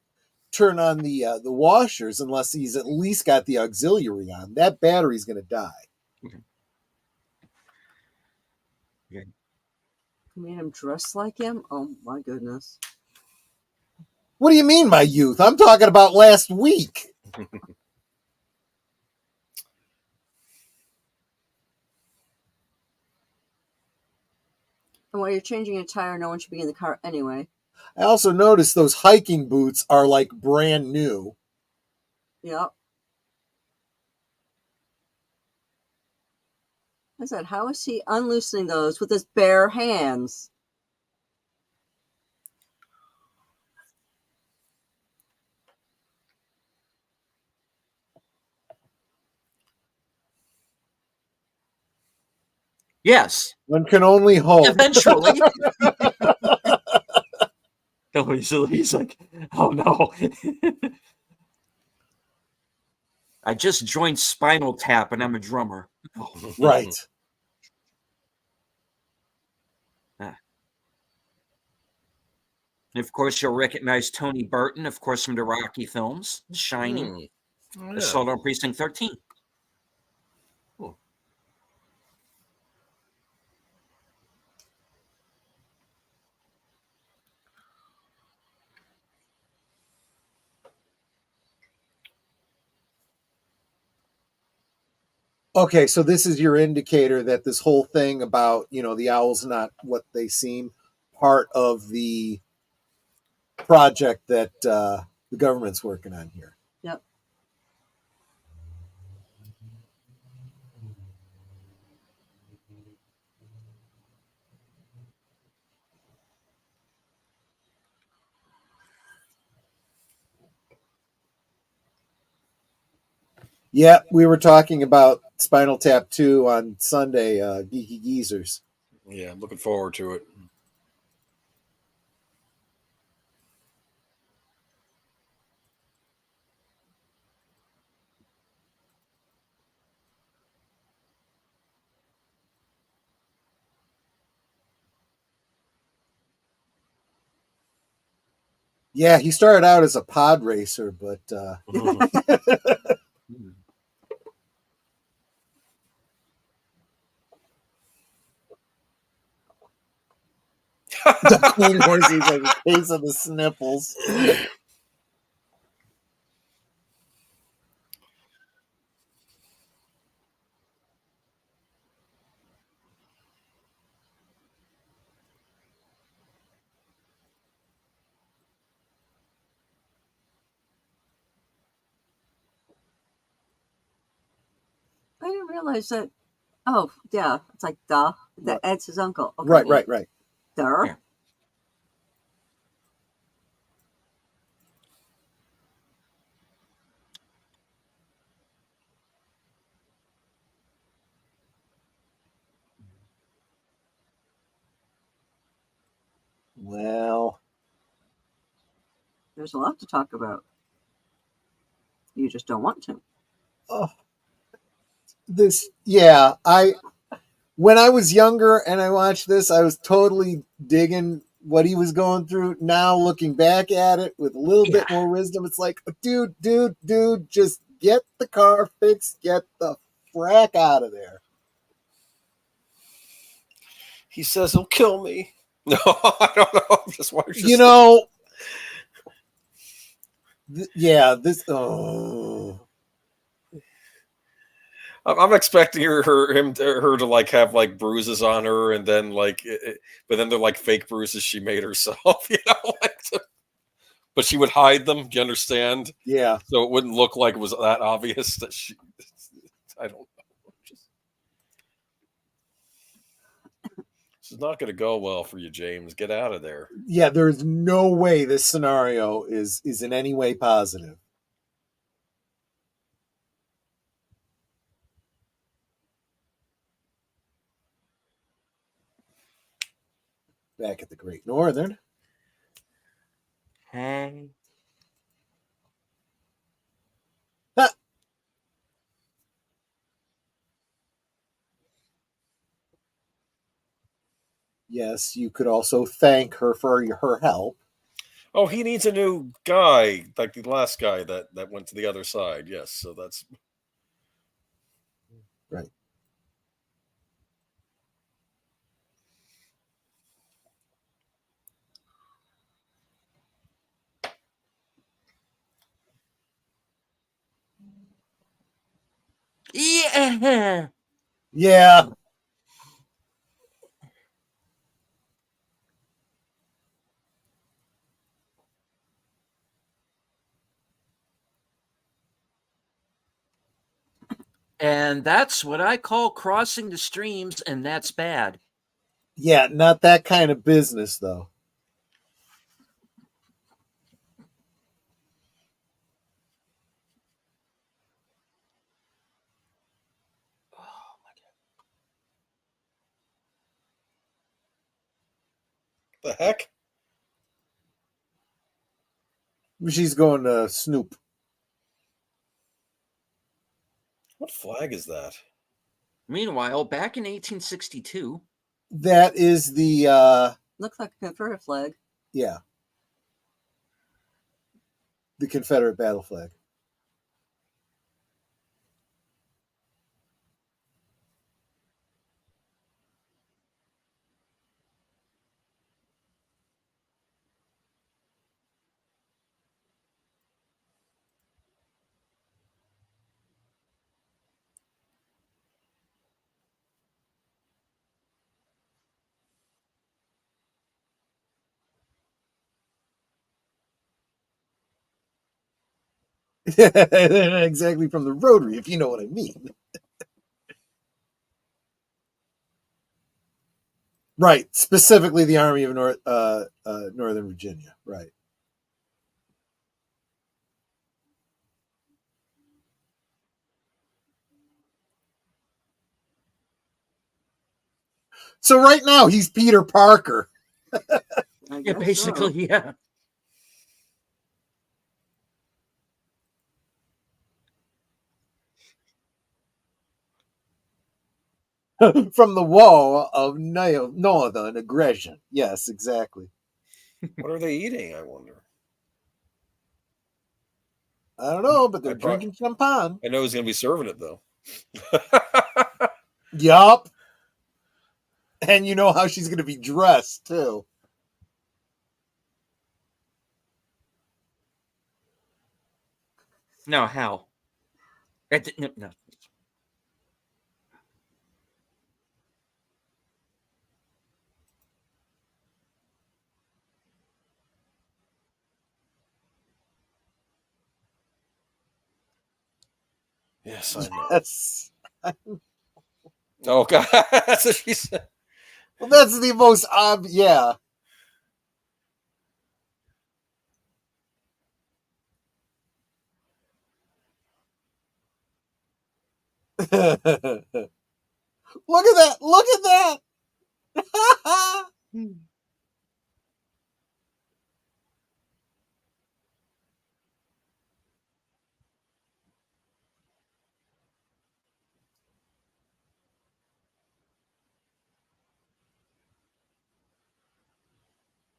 turn on the washers unless he's at least got the auxiliary on? That battery's going to die. Made him dress like him? Oh my goodness. What do you mean, my youth? I'm talking about last week. And while you're changing a tire, no one should be in the car anyway. I also noticed those hiking boots are like brand new. Yep. I said, how is he unloosening those with his bare hands? Yes. One can only hope. Eventually. No, he's like, oh no. I just joined Spinal Tap and I'm a drummer. Oh. Right. And of course, you'll recognize Tony Burton, of course, from the Rocky films, The Shining, Oh, yeah. Assault on Precinct 13. Okay, so this is your indicator that this whole thing about, the owl's not what they seem, part of the project that the government's working on here. Yep. Yeah, we were talking about Spinal Tap 2 on Sunday, Geeky Geezers. Yeah, I'm looking forward to it. Yeah, he started out as a pod racer, but the Clone Wars is like a case of the sniffles. I didn't realize that. Oh, yeah. It's like, duh. That Right. Ed's his uncle. Okay. Right. Duh. Yeah. Well, There's a lot to talk about. You just don't want to. when I was younger and I watched this, I was totally digging what he was going through. Now looking back at it with a little bit more wisdom, it's like, dude, just get the car fixed, get the frack out of there. He says he'll kill me. No, I don't know. I'm just watching. This. Oh. I'm expecting her to like have like bruises on her, and then like, but then they're like fake bruises she made herself, you know. But she would hide them. Do you understand? Yeah. So it wouldn't look like it was that obvious that she. I don't know. This is not going to go well for you, James. Get out of there. Yeah, there's no way this scenario is in any way positive. Back at the Great Northern. Hey. Yes, you could also thank her for her help. Oh, he needs a new guy, like the last guy that went to the other side. Yes, so that's right. Yeah. Yeah. And that's what I call crossing the streams, and that's bad. Yeah, not that kind of business, though. Oh my the heck. She's going to Snoop. What flag is that? Meanwhile, back in 1862, that is the looks like a Confederate flag. Yeah, the Confederate battle flag. Exactly, from the Rotary, if you know what I mean. Right, specifically the Army of Northern Virginia. Right. So right now he's Peter Parker. Yeah, basically, yeah. From the wall of northern aggression. Yes, exactly. What are they eating? I wonder. I don't know, but they're I pro- drinking champagne. I know he's going to be serving it though. Yup. And you know how she's going to be dressed, too. No, how? No. Yes, I know. Yes. Oh God, that's what she said. Well, that's the most obvious. Yeah. Look at that. Look at that.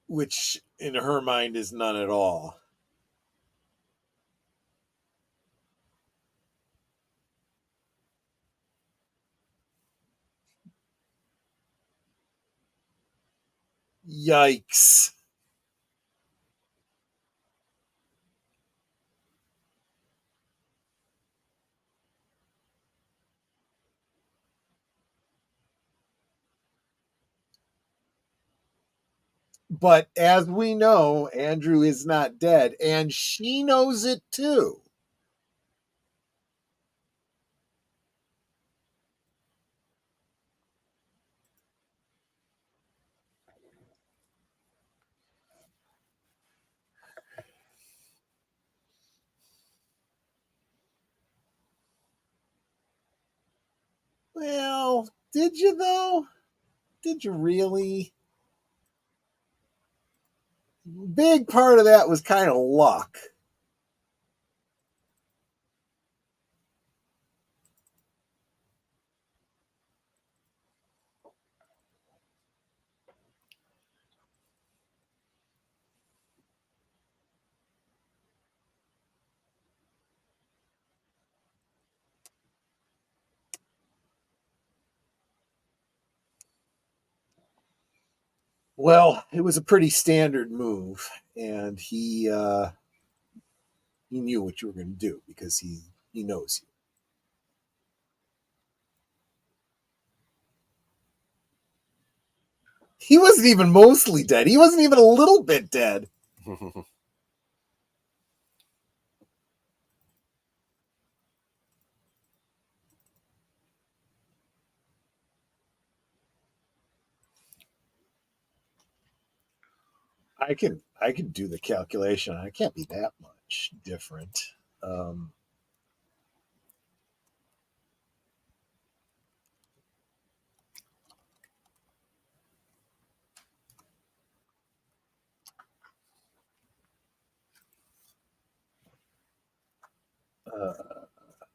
Which, in her mind, is none at all. Yikes. But as we know, Andrew is not dead, and she knows it too. Well, did you though? Did you really? Big part of that was kind of luck. Well, it was a pretty standard move, and he knew what you were going to do because he knows you. He wasn't even mostly dead. He wasn't even a little bit dead. I can do the calculation. I can't be that much different. Um,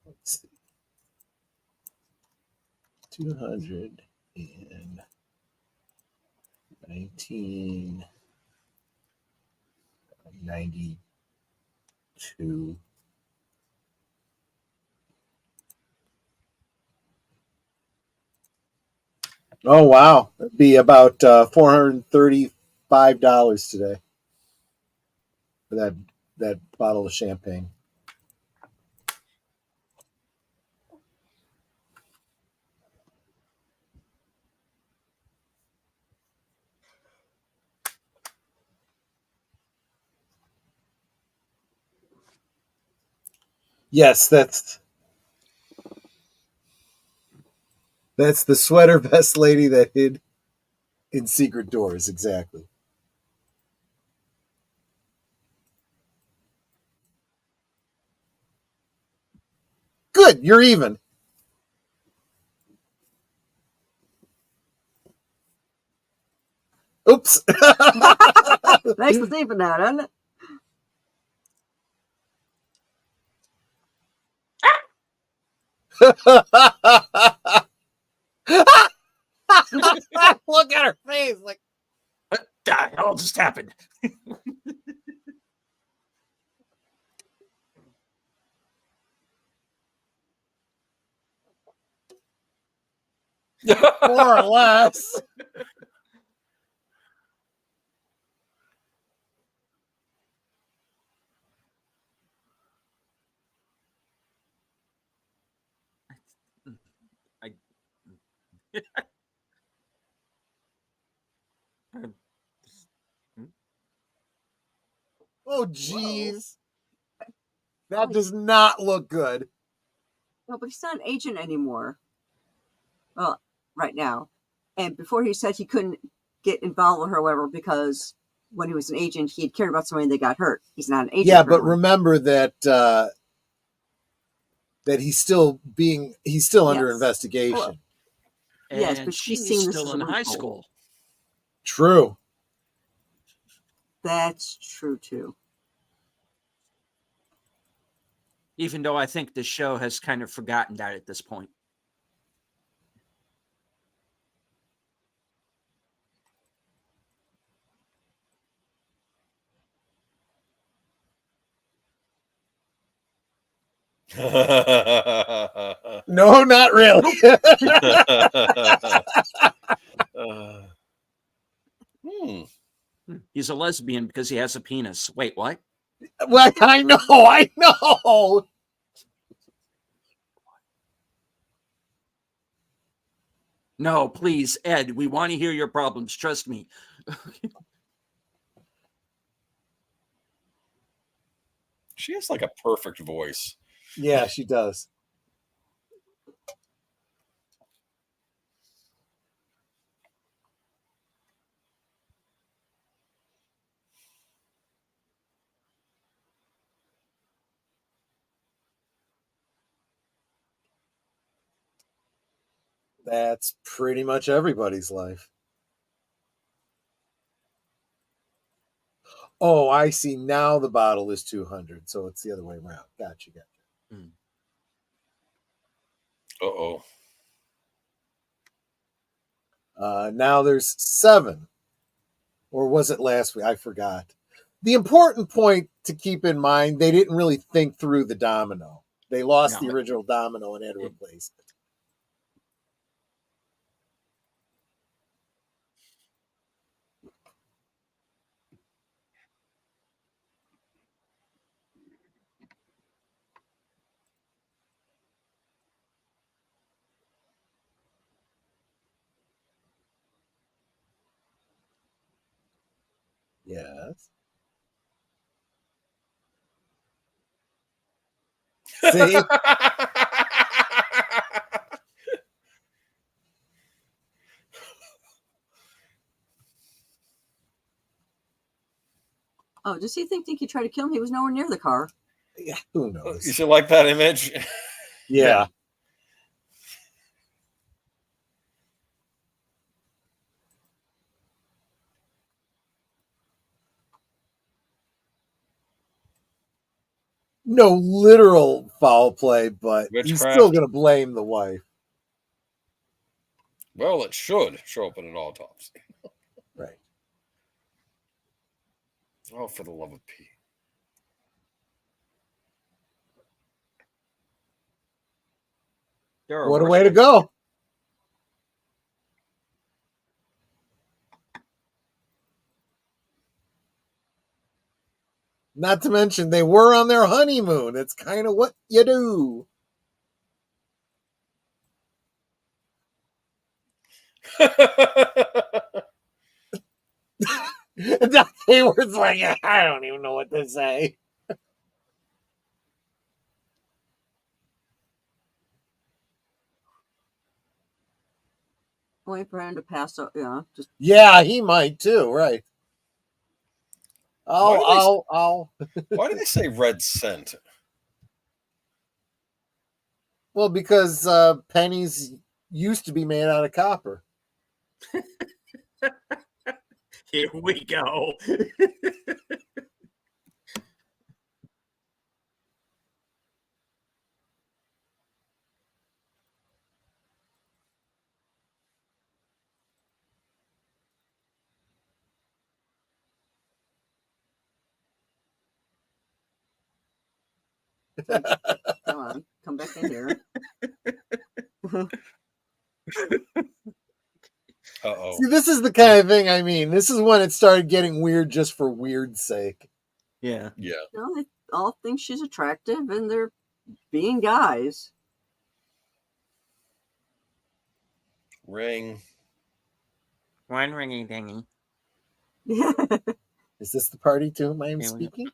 let's see, 219.92. Oh wow, that'd be about $435 today for that bottle of champagne. Yes, that's the sweater vest lady that hid in secret doors. Exactly. Good, you're even. Oops. Makes us even now, doesn't it? Look at her face. Like, What the hell just happened? more or less. I, Oh, jeez. That does not look good. No, but he's not an agent anymore. Well, right now. And before he said he couldn't get involved with her, however, because when he was an agent, he had cared about somebody that got hurt. He's not an agent. Yeah, but currently. remember that that he's still under Yes. investigation. Well, yes, and but she's she's seeing this still as a in high loophole. school. True. That's true too. Even though I think the show has kind of forgotten that at this point. No, not really. He's a lesbian because he has a penis. Wait, what? Well, I know. No, please, Ed, we want to hear your problems. Trust me. She has like a perfect voice. Yeah, she does. That's pretty much everybody's life. Oh, I see. Now the bottle is 200, so it's the other way around. Gotcha. Uh-oh. Now there's 7. Or was it last week? I forgot. The important point to keep in mind, they didn't really think through the domino. They lost the original domino and had to replace it. Yes. See? Oh, does he think he tried to kill him? He was nowhere near the car. Yeah, who knows? You should like that image. Yeah. No literal foul play, but he's Witchcraft. still going to blame the wife. Well, it should show up in an autopsy. Right. Oh, for the love of Pete. What a way to go. Not to mention, they were on their honeymoon. It's kind of what you do. Doc Hayward's like, I don't even know what to say. Wait for him to pass out. Yeah, just Yeah, he might too, right? Oh. Why do they say red scent? Well, because pennies used to be made out of copper. Here we go. come on, come back in here. Uh-oh. See, this is the kind of thing I mean. This is when it started getting weird just for weird's sake. Yeah. Yeah. No, they all think she's attractive, and they're being guys. Ring. One ringy dingy. Is this the party to whom I am Here we go. speaking?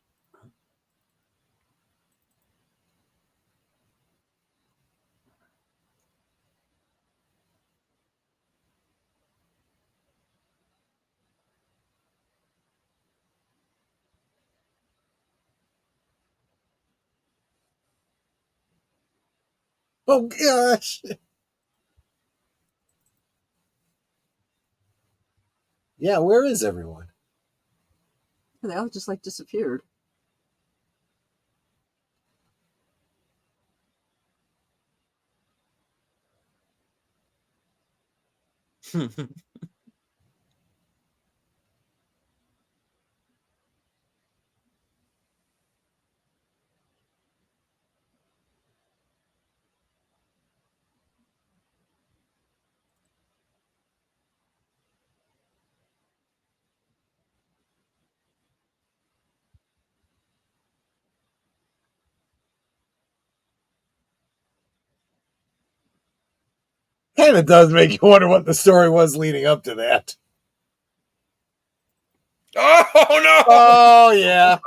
Oh gosh. Yeah, where is everyone? They all just like disappeared. Kind of does make you wonder what the story was leading up to that. Oh no! Oh yeah.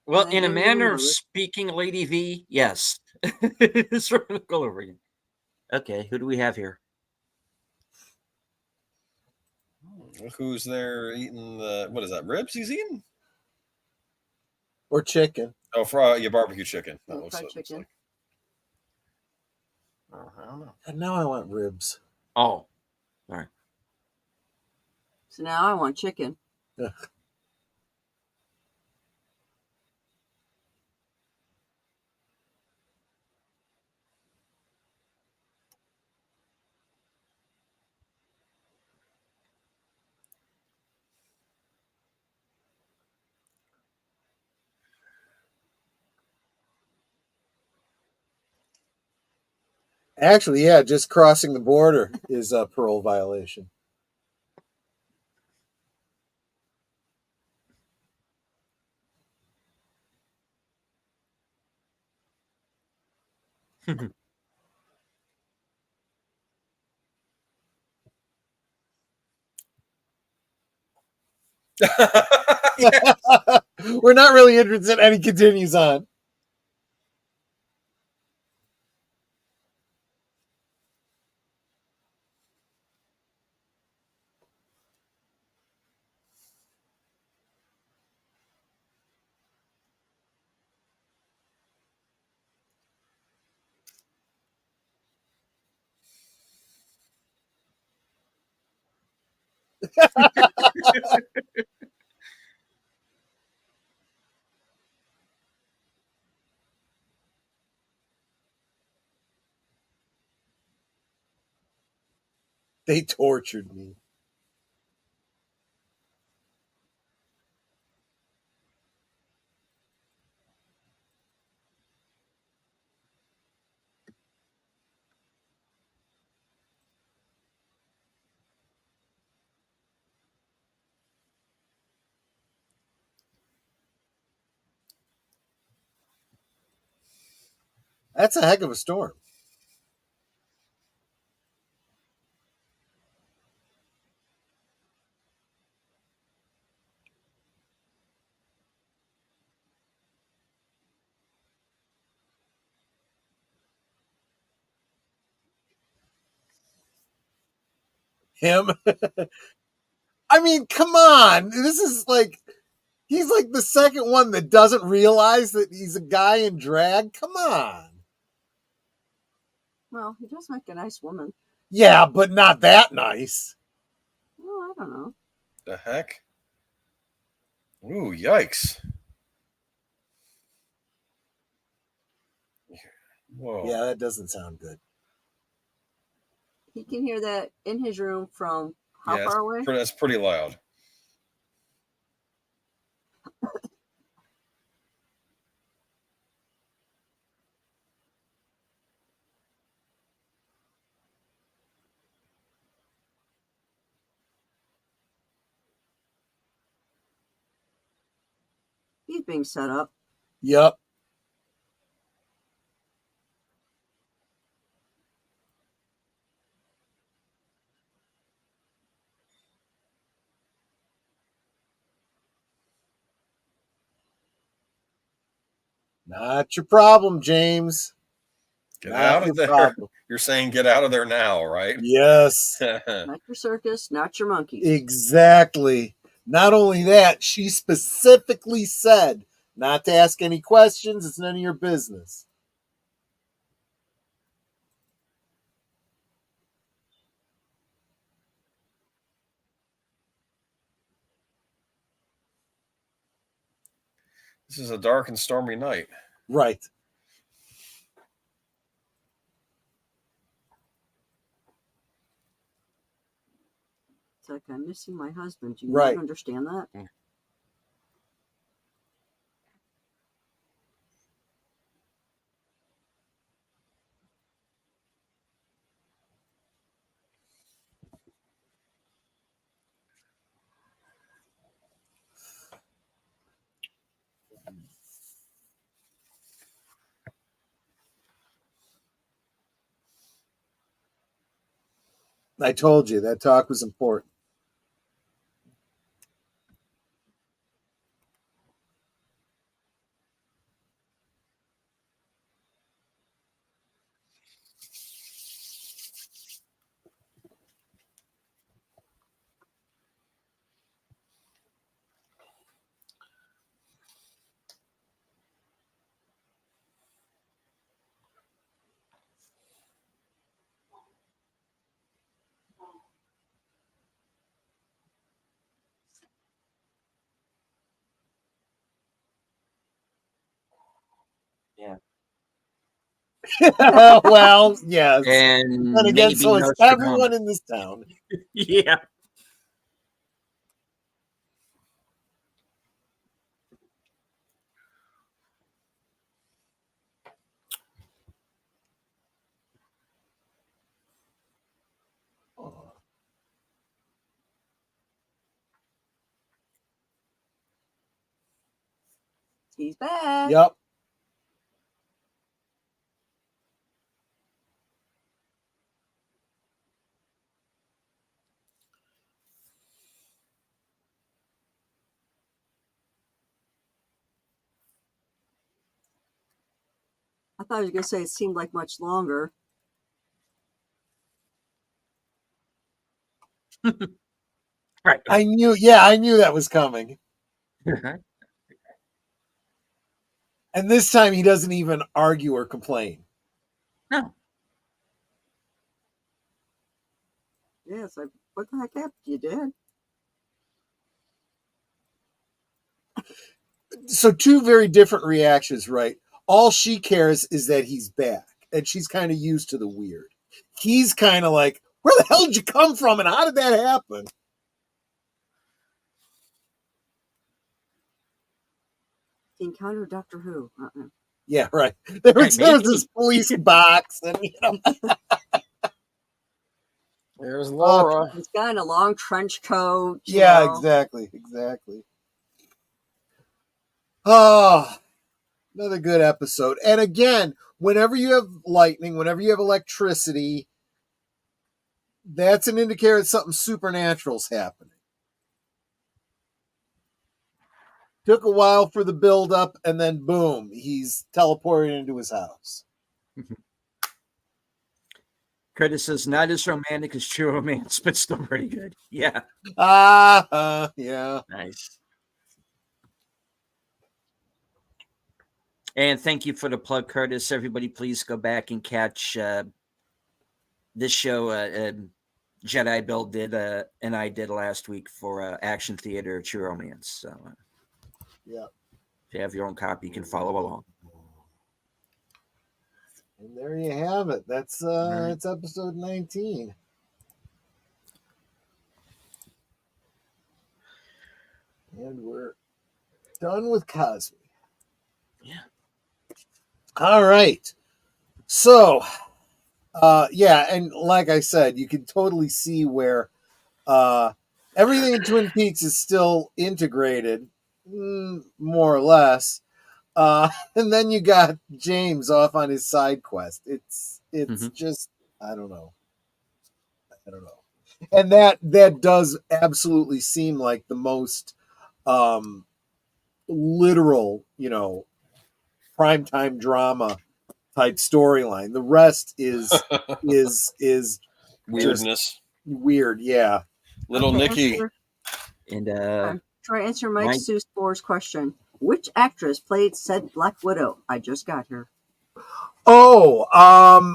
Well, I in a never even manner of noticed. speaking, Lady V, yes. It's sort of go over again. Okay, who do we have here? Who's there eating the, what is that, ribs he's eating? Or chicken. Oh, for your barbecue chicken. That Oh, looks, fried that looks chicken. like. Oh, I don't know. And now I want ribs. Oh, all right. So now I want chicken. Ugh. Actually, yeah, just crossing the border is a parole violation. Yeah. We're not really interested, and he continues on. They tortured me. That's a heck of a storm. Him. I mean, come on. This is like, he's like the second one that doesn't realize that he's a guy in drag. Come on. Well, he does make a nice woman. Yeah, but not that nice. Well, I don't know. The heck? Ooh, yikes. Whoa. Yeah, that doesn't sound good. He can hear that in his room from how far away? That's pretty loud. He's being set up. Yep. Not your problem, James. Get Not out your of there. problem. You're saying get out of there now, right? Yes. Not your circus, not your monkeys. Exactly. Not only that, she specifically said not to ask any questions. It's none of your business. This is a dark and stormy night. Right. It's like, I'm missing my husband. Do you Right. not understand that? I told you that talk was important. Yeah. Well, yes. And And again, maybe so is Nostradamus. everyone in this town. Yeah. He's back. Yep. I thought I was going to say it seemed like much longer. Right. I knew that was coming. And this time he doesn't even argue or complain. No. Yeah, it's like, what the heck happened to you, Dad? So two very different reactions, right? All she cares is that he's back, and she's kind of used to the weird. He's kind of like, where the hell did you come from, and how did that happen? He encountered Doctor Who. Yeah, right. There was Maybe. this police box, and There's Laura. He's got in a long trench coat. Yeah, you know. exactly. Oh, another good episode. And again, whenever you have lightning, whenever you have electricity, that's an indicator that something supernatural's happening. Took a while for the build up, and then boom, he's teleported into his house. Curtis says not as romantic as True Romance, but still pretty good. Yeah, Yeah. nice. And thank you for the plug, Curtis. Everybody, please go back and catch this show. Jedi Bill did and I did last week for Action Theater True Romance. So, Yeah. if you have your own copy, you can follow along. And there you have it. That's right. it's episode 19. And we're done with Cosby. Yeah. All right. So, yeah, and like I said, you can totally see where everything in Twin Peaks is still integrated, more or less. And then you got James off on his side quest. It's just I don't know. And that does absolutely seem like the most literal, primetime drama type storyline. The rest is Weirdness. Weird, yeah. Little Nicky. And try to answer Mike Mike- Seuss question. Which actress played said Black Widow? I just got her. Oh,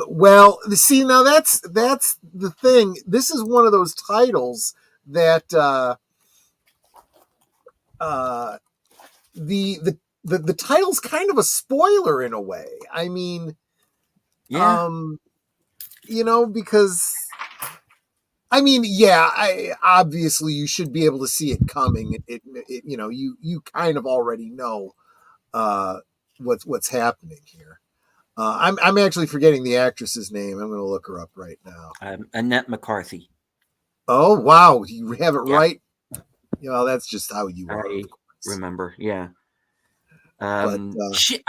well, see, now that's the thing. This is one of those titles that the title's kind of a spoiler in a way. I mean, yeah, because I obviously you should be able to see it coming. It you kind of already know what's happening here. I'm actually forgetting the actress's name. I'm going to look her up right now. Annette McCarthy. Oh wow, you have it Yeah. right. That's just how you are. I of course. remember, yeah. But,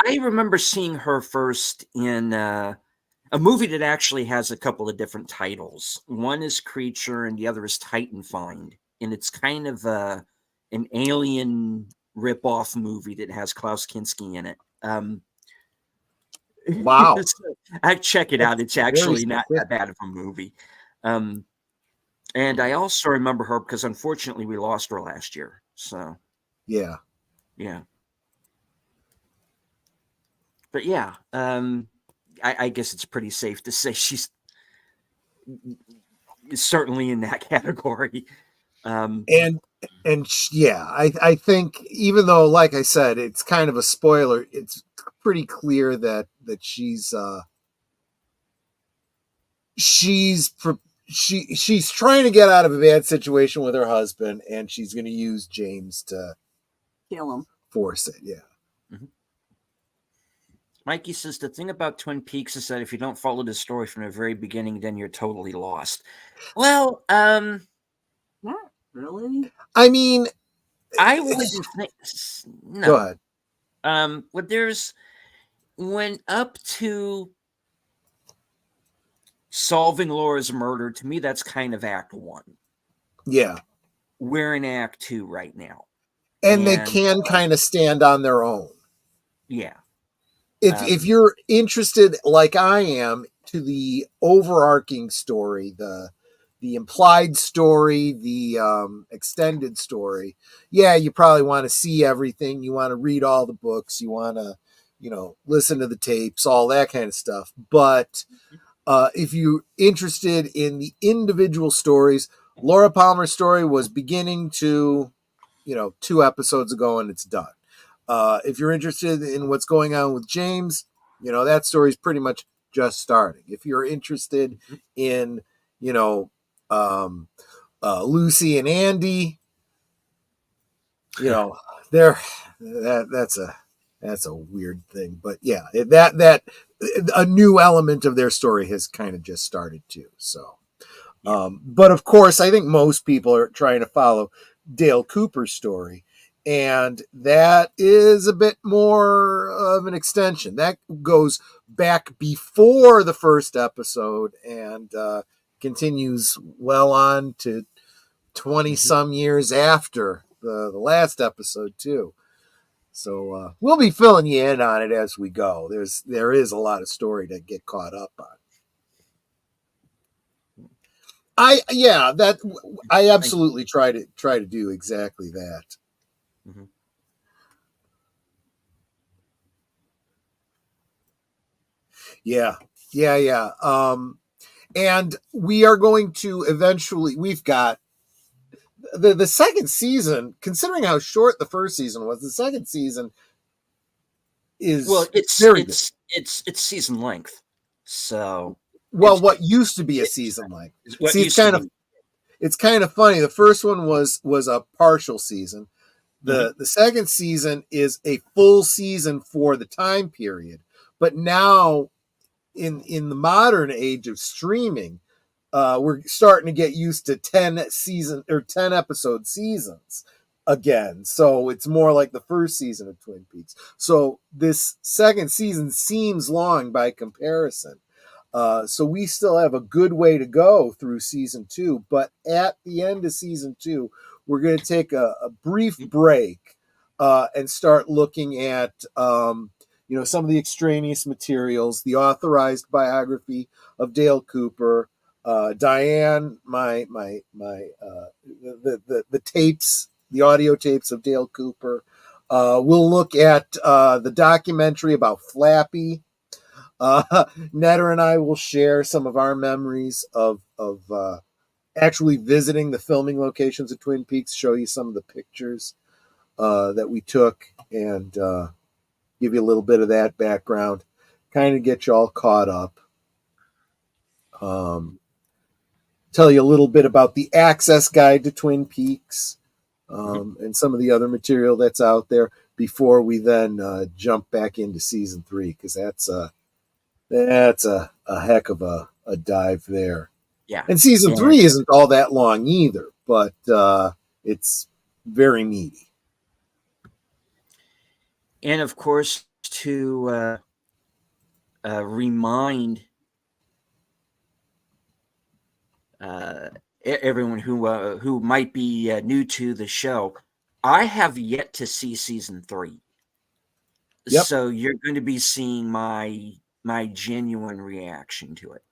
I remember seeing her first in a movie that actually has a couple of different titles. One is Creature, and the other is Titan Find, and it's kind of an alien ripoff movie that has Klaus Kinski in it. Wow. I check it out. It's actually not specific. that bad of a movie. And I also remember her because unfortunately we lost her last year. So Yeah. But yeah, I guess it's pretty safe to say she's certainly in that category. And yeah, I think even though, like I said, it's kind of a spoiler, it's pretty clear that she's trying to get out of a bad situation with her husband, and she's going to use James to Kill him. force it. Yeah. Mm-hmm. Mikey says the thing about Twin Peaks is that if you don't follow the story from the very beginning, then you're totally lost. Well, Not really. I mean, I wouldn't think. No. Go ahead. But there's when up to solving Laura's murder, to me, that's kind of Act 1. Yeah. We're in Act 2 right now. And they can kind of stand on their own. Yeah. If you're interested, like I am, to the overarching story, the implied story, the extended story, yeah, you probably want to see everything. You want to read all the books. You want to, listen to the tapes, all that kind of stuff. But if you're interested in the individual stories, Laura Palmer's story was beginning to, 2 episodes ago, and it's done. If you're interested in what's going on with James, that story's pretty much just starting. If you're interested in, Lucy and Andy, that's a weird thing. But yeah, that a new element of their story has kind of just started too. So, but of course, I think most people are trying to follow Dale Cooper's story. And that is a bit more of an extension. That goes back before the first episode and continues well on to 20-some years after the last episode, too. So we'll be filling you in on it as we go. There is a lot of story to get caught up on. I absolutely try to do exactly that. Mhm. Yeah. And we are going to eventually. We've got the second season. Considering how short the first season was, the second season is Well, it's very good. it's season length, so Well, it's what used to be a season length. what See, used to be. it's kind of funny. The first one was a partial season. Mhm. The second season is a full season for the time period. But now in the modern age of streaming, we're starting to get used to 10 episode seasons again. So it's more like the first season of Twin Peaks. So this second season seems long by comparison. So we still have a good way to go through season 2, but at the end of season 2, we're going to take a brief break and start looking at some of the extraneous materials, the authorized biography of Dale Cooper, Diane, the tapes, the audio tapes of Dale Cooper. We'll look at the documentary about Flappy. Netter and I will share some of our memories of actually visiting the filming locations of Twin Peaks, show you some of the pictures that we took, and give you a little bit of that background, kind of get you all caught up. Tell you a little bit about the access guide to Twin Peaks, and some of the other material that's out there before we then jump back into season 3, because that's a heck of a dive there. Yeah. And season 3 isn't all that long either, but it's very meaty. And of course, to remind everyone who might be new to the show, I have yet to see season 3. Yep. So you're going to be seeing my genuine reaction to it.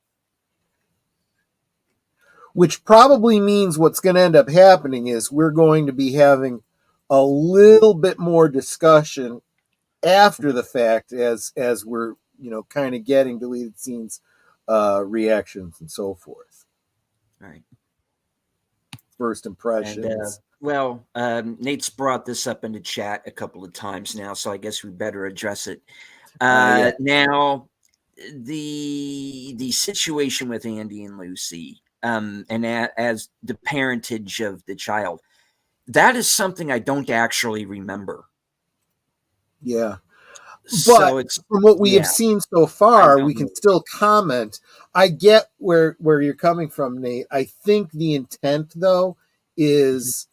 Which probably means what's going to end up happening is we're going to be having a little bit more discussion after the fact as we're kind of getting deleted scenes, reactions, and so forth. All right. First impressions. And, Nate's brought this up in the chat a couple of times now, so I guess we better address it. Yeah. Now, the situation with Andy and Lucy, and as the parentage of the child, that is something I don't actually remember. Yeah. So But from what we have seen so far, we can still comment. I get where you're coming from, Nate. I think the intent, though, is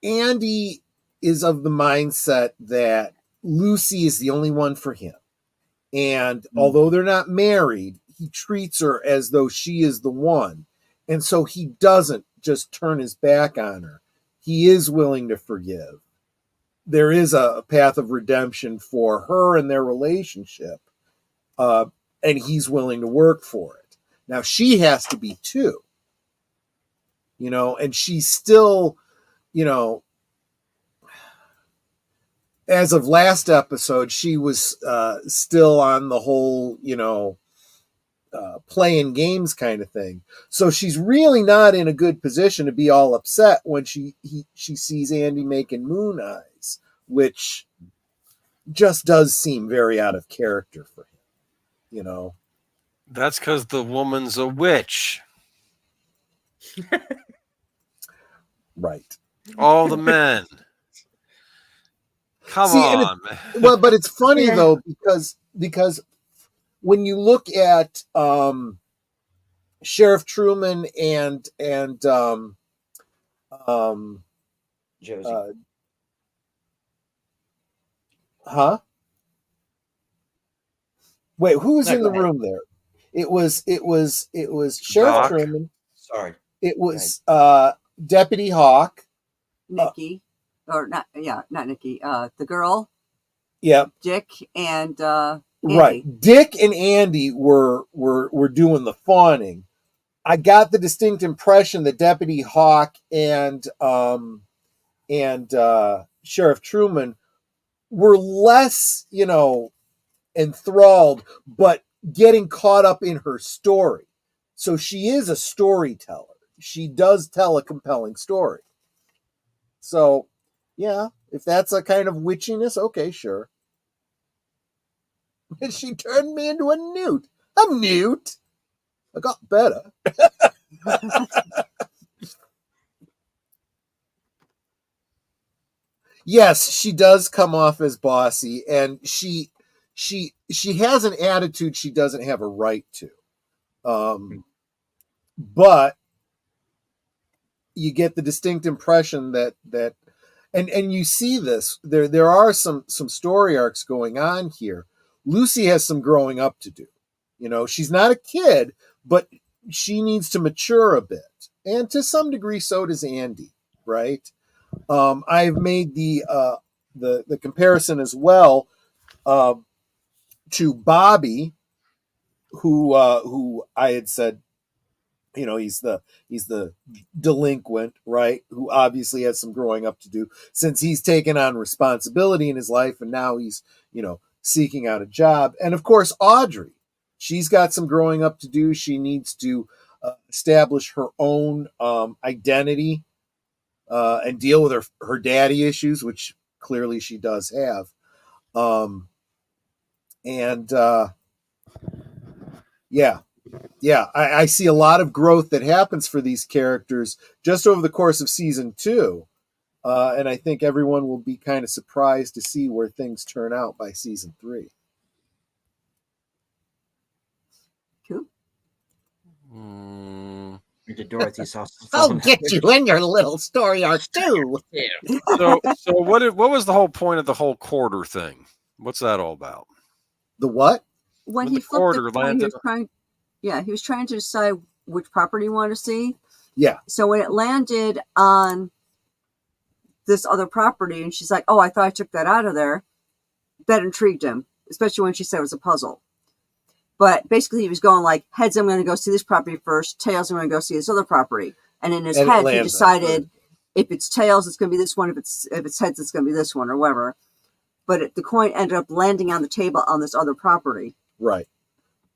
Andy is of the mindset that Lucy is the only one for him. And although they're not married, he treats her as though she is the one. And so he doesn't just turn his back on her. He is willing to forgive. There is a path of redemption for her and their relationship. And he's willing to work for it. Now, she has to be too. And she's still, as of last episode, she was still on the whole, playing games kind of thing. So she's really not in a good position to be all upset when she sees Andy making moon eyes, which just does seem very out of character for him, That's because the woman's a witch. Right. All the men. Come on. But it's funny though, because when you look at Sheriff Truman and Josie. Wait, who was in the room there? It was Sheriff Doc. Truman. Sorry. It was Deputy Hawk. Nikki. Or not Nikki. The girl. Yep. Dick and Right. Dick and Andy were doing the fawning. I got the distinct impression that Deputy Hawk and Sheriff Truman were less, enthralled, but getting caught up in her story. So she is a storyteller. She does tell a compelling story. So, yeah, if that's a kind of witchiness, okay, sure. And she turned me into a newt. A newt. I got better. Yes, she does come off as bossy, and she has an attitude she doesn't have a right to. But you get the distinct impression that and you see this. There are some story arcs going on here. Lucy has some growing up to do. She's not a kid, but she needs to mature a bit. And to some degree, so does Andy, right? I've made the comparison as well to Bobby, who I had said, he's the delinquent, right? Who obviously has some growing up to do since he's taken on responsibility in his life, and now he's seeking out a job. And of course, Audrey, she's got some growing up to do. She needs to establish her own identity. And deal with her daddy issues, which clearly she does have. I see a lot of growth that happens for these characters just over the course of season 2. And I think everyone will be kind of surprised to see where things turn out by season 3. Cool. Dorothy's house. I'll get you in your little story arc too. So what was the whole point of the whole quarter thing? What's that all about? The what? When When he the flipped quarter the coin, landed- he was trying to decide which property he wanted to see. Yeah. So when it landed on this other property, and she's like, "Oh, I thought I took that out of there," that intrigued him, especially when she said it was a puzzle. But basically, he was going like, heads, I'm going to go see this property first. Tails, I'm going to go see this other property. And in his head, he decided if it's tails, it's going to be this one. If it's heads, it's going to be this one, or whatever. But the coin ended up landing on the table on this other property. Right.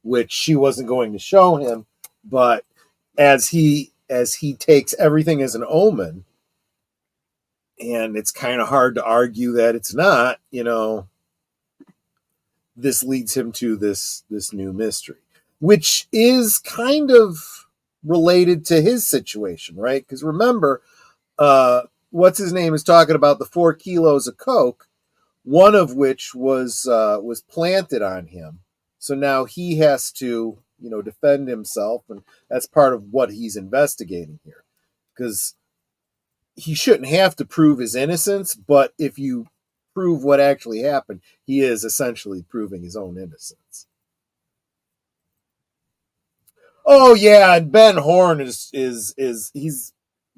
Which she wasn't going to show him, but as he takes everything as an omen, and it's kind of hard to argue that it's not, this leads him to this new mystery, which is kind of related to his situation, right? Because remember, what's his name is talking about the 4 kilos of coke, one of which was planted on him. So now he has to, defend himself, and that's part of what he's investigating here. Because he shouldn't have to prove his innocence, but if you prove what actually happened, he is essentially proving his own innocence. Oh yeah, and Ben Horn is he's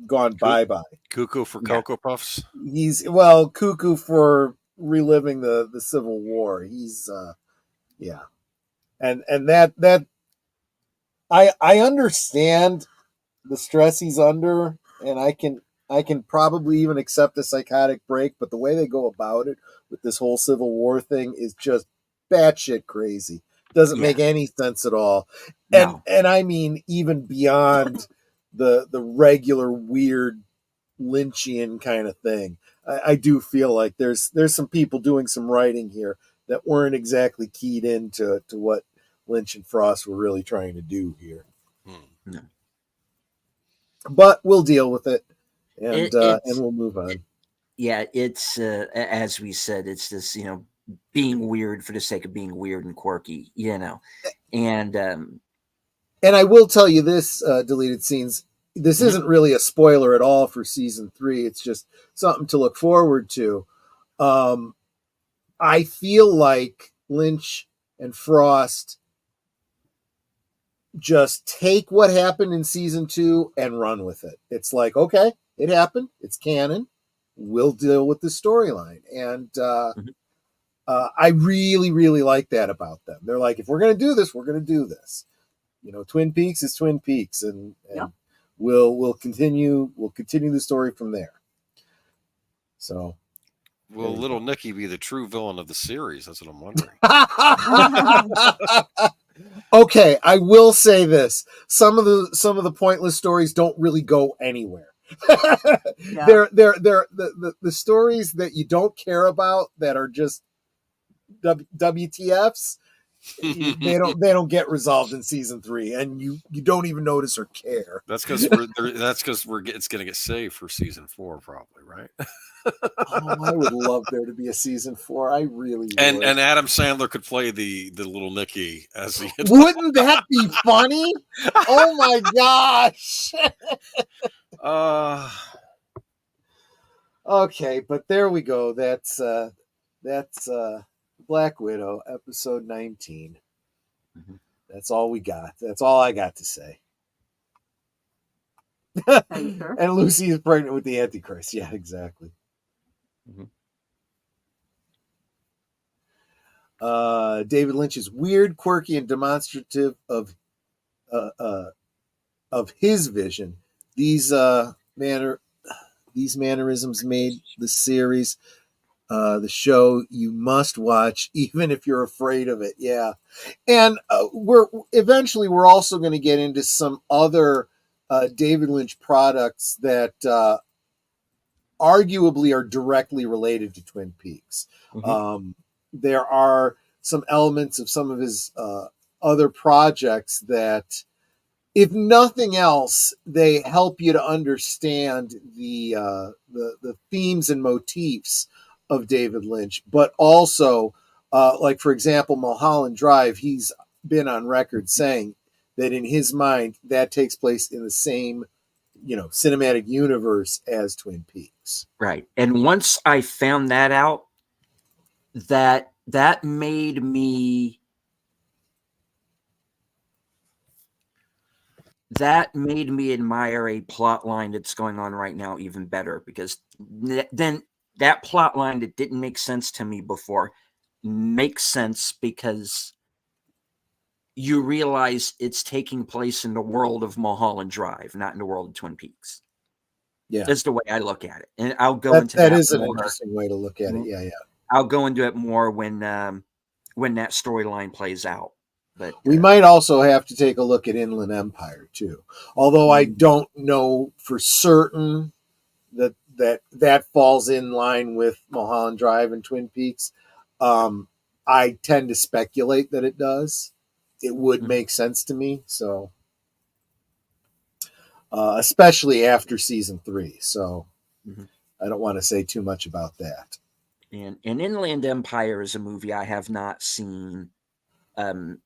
gone bye-bye. Cuckoo for Cocoa Puffs? He's cuckoo for reliving the Civil War. He's and that I understand the stress he's under, and I can probably even accept a psychotic break, but the way they go about it with this whole Civil War thing is just batshit crazy. Doesn't make any sense at all. No. And I mean, even beyond the regular weird Lynchian kind of thing. I do feel like there's some people doing some writing here that weren't exactly keyed into what Lynch and Frost were really trying to do here. No. But we'll deal with it. And It's- we'll move on. Yeah, it's as we said, it's this being weird for the sake of being weird and quirky, and I will tell you this, deleted scenes. This isn't really a spoiler at all for season 3. It's just something to look forward to. I feel like Lynch and Frost just take what happened in season 2 and run with it. It's like, okay, it happened. It's canon. We'll deal with the storyline. And I really, really like that about them. They're like, if we're going to do this, we're going to do this. You know, Twin Peaks is Twin Peaks, and Yep. we'll continue the story from there. So, Will little Nicky be the true villain of the series? That's what I'm wondering. okay, I will say this: some of the pointless stories don't really go anywhere. Yeah. They're the stories that you don't care about that are just WTFs. They don't get resolved in season 3, and you don't even notice or care. That's because it's going to get saved for season 4, probably, right? Oh, I would love there to be a season 4. I really would. And Adam Sandler could play the little Nicky as the. Wouldn't that be funny? Oh my gosh! Okay, but there we go. That's Black Widow, episode 19. Mm-hmm. That's all we got. That's all I got to say. Sure? And Lucy is pregnant with the Antichrist. Yeah, exactly. Mm-hmm. David Lynch is weird, quirky, and demonstrative of his vision. These mannerisms made the series, the show, you must watch, even if you're afraid of it. Yeah, and we're also going to get into some other David Lynch products that arguably are directly related to Twin Peaks. Mm-hmm. There are some elements of some of his other projects that, if nothing else, they help you to understand the themes and motifs of David Lynch. But also, like for example, Mulholland Drive, he's been on record saying that in his mind that takes place in the same, cinematic universe as Twin Peaks. Right. And once I found that out, that made me admire a plot line that's going on right now even better, because then that plot line that didn't make sense to me before makes sense, because you realize it's taking place in the world of Mulholland Drive, not in the world of Twin Peaks. Yeah, that's the way I look at it, and I'll go into that. That is more. An interesting way to look at it. Yeah. I'll go into it more when that storyline plays out. But we might also have to take a look at Inland Empire too. Although I don't know for certain that falls in line with Mulholland Drive and Twin Peaks. I tend to speculate that it does. It would make sense to me. So, especially after season 3. So, I don't want to say too much about that. And Inland Empire is a movie I have not seen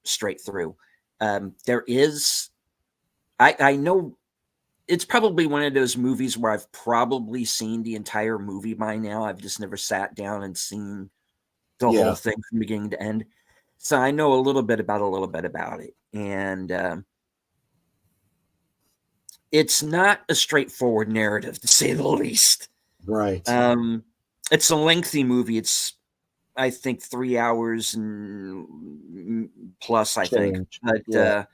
straight through. There is, I know it's probably one of those movies where I've probably seen the entire movie by now. I've just never sat down and seen the whole thing from beginning to end. So I know a little bit about it. And it's not a straightforward narrative, to say the least. Right. It's a lengthy movie. It's, I think, 3 hours and plus, I think. But,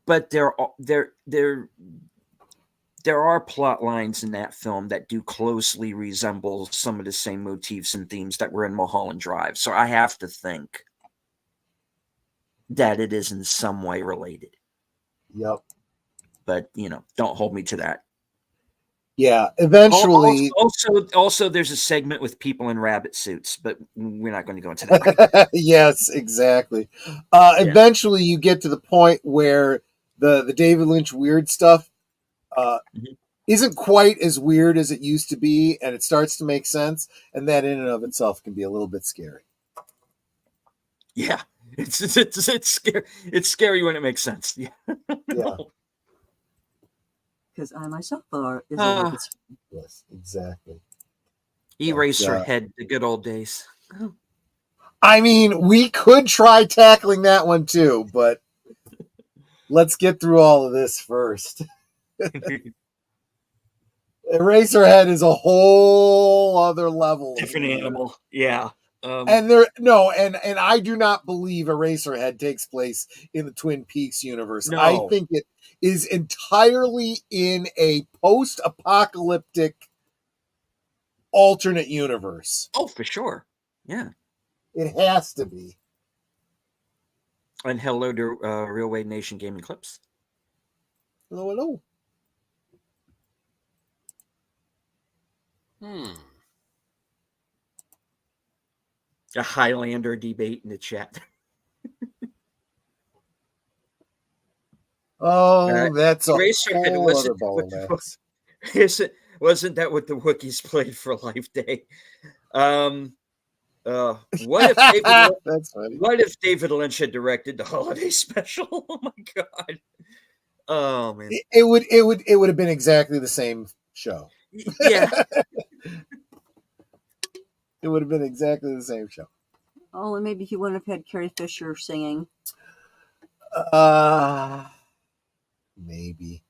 but there are plot lines in that film that do closely resemble some of the same motifs and themes that were in Mulholland Drive. So I have to think that it is in some way related. Yep. But, don't hold me to that. Yeah, eventually. Also, there's a segment with people in rabbit suits, but we're not going to go into that right now. Yes, exactly. Eventually, you get to the point where the David Lynch weird stuff isn't quite as weird as it used to be, and it starts to make sense, and that in and of itself can be a little bit scary. Yeah, it's scary. It's scary when it makes sense. Yeah. Because I myself are. Yes, exactly. Eraserhead, the good old days. I mean, we could try tackling that one too, but let's get through all of this first. Eraserhead is a whole other level. Different animal. Yeah. And I do not believe Eraserhead takes place in the Twin Peaks universe. No. I think it is entirely in a post-apocalyptic alternate universe. Oh, for sure. Yeah. It has to be. And hello to Real Wave Nation Gaming Clips. Hello. A Highlander debate in the chat. Oh, that's a Eraserhead whole other ball of wax. Wasn't that what the Wookiees played for Life Day? What if David Lynch had directed the holiday special? Oh my god! Oh man, it would have been exactly the same show. Yeah, it would have been exactly the same show. Oh, and maybe he wouldn't have had Carrie Fisher singing. Maybe.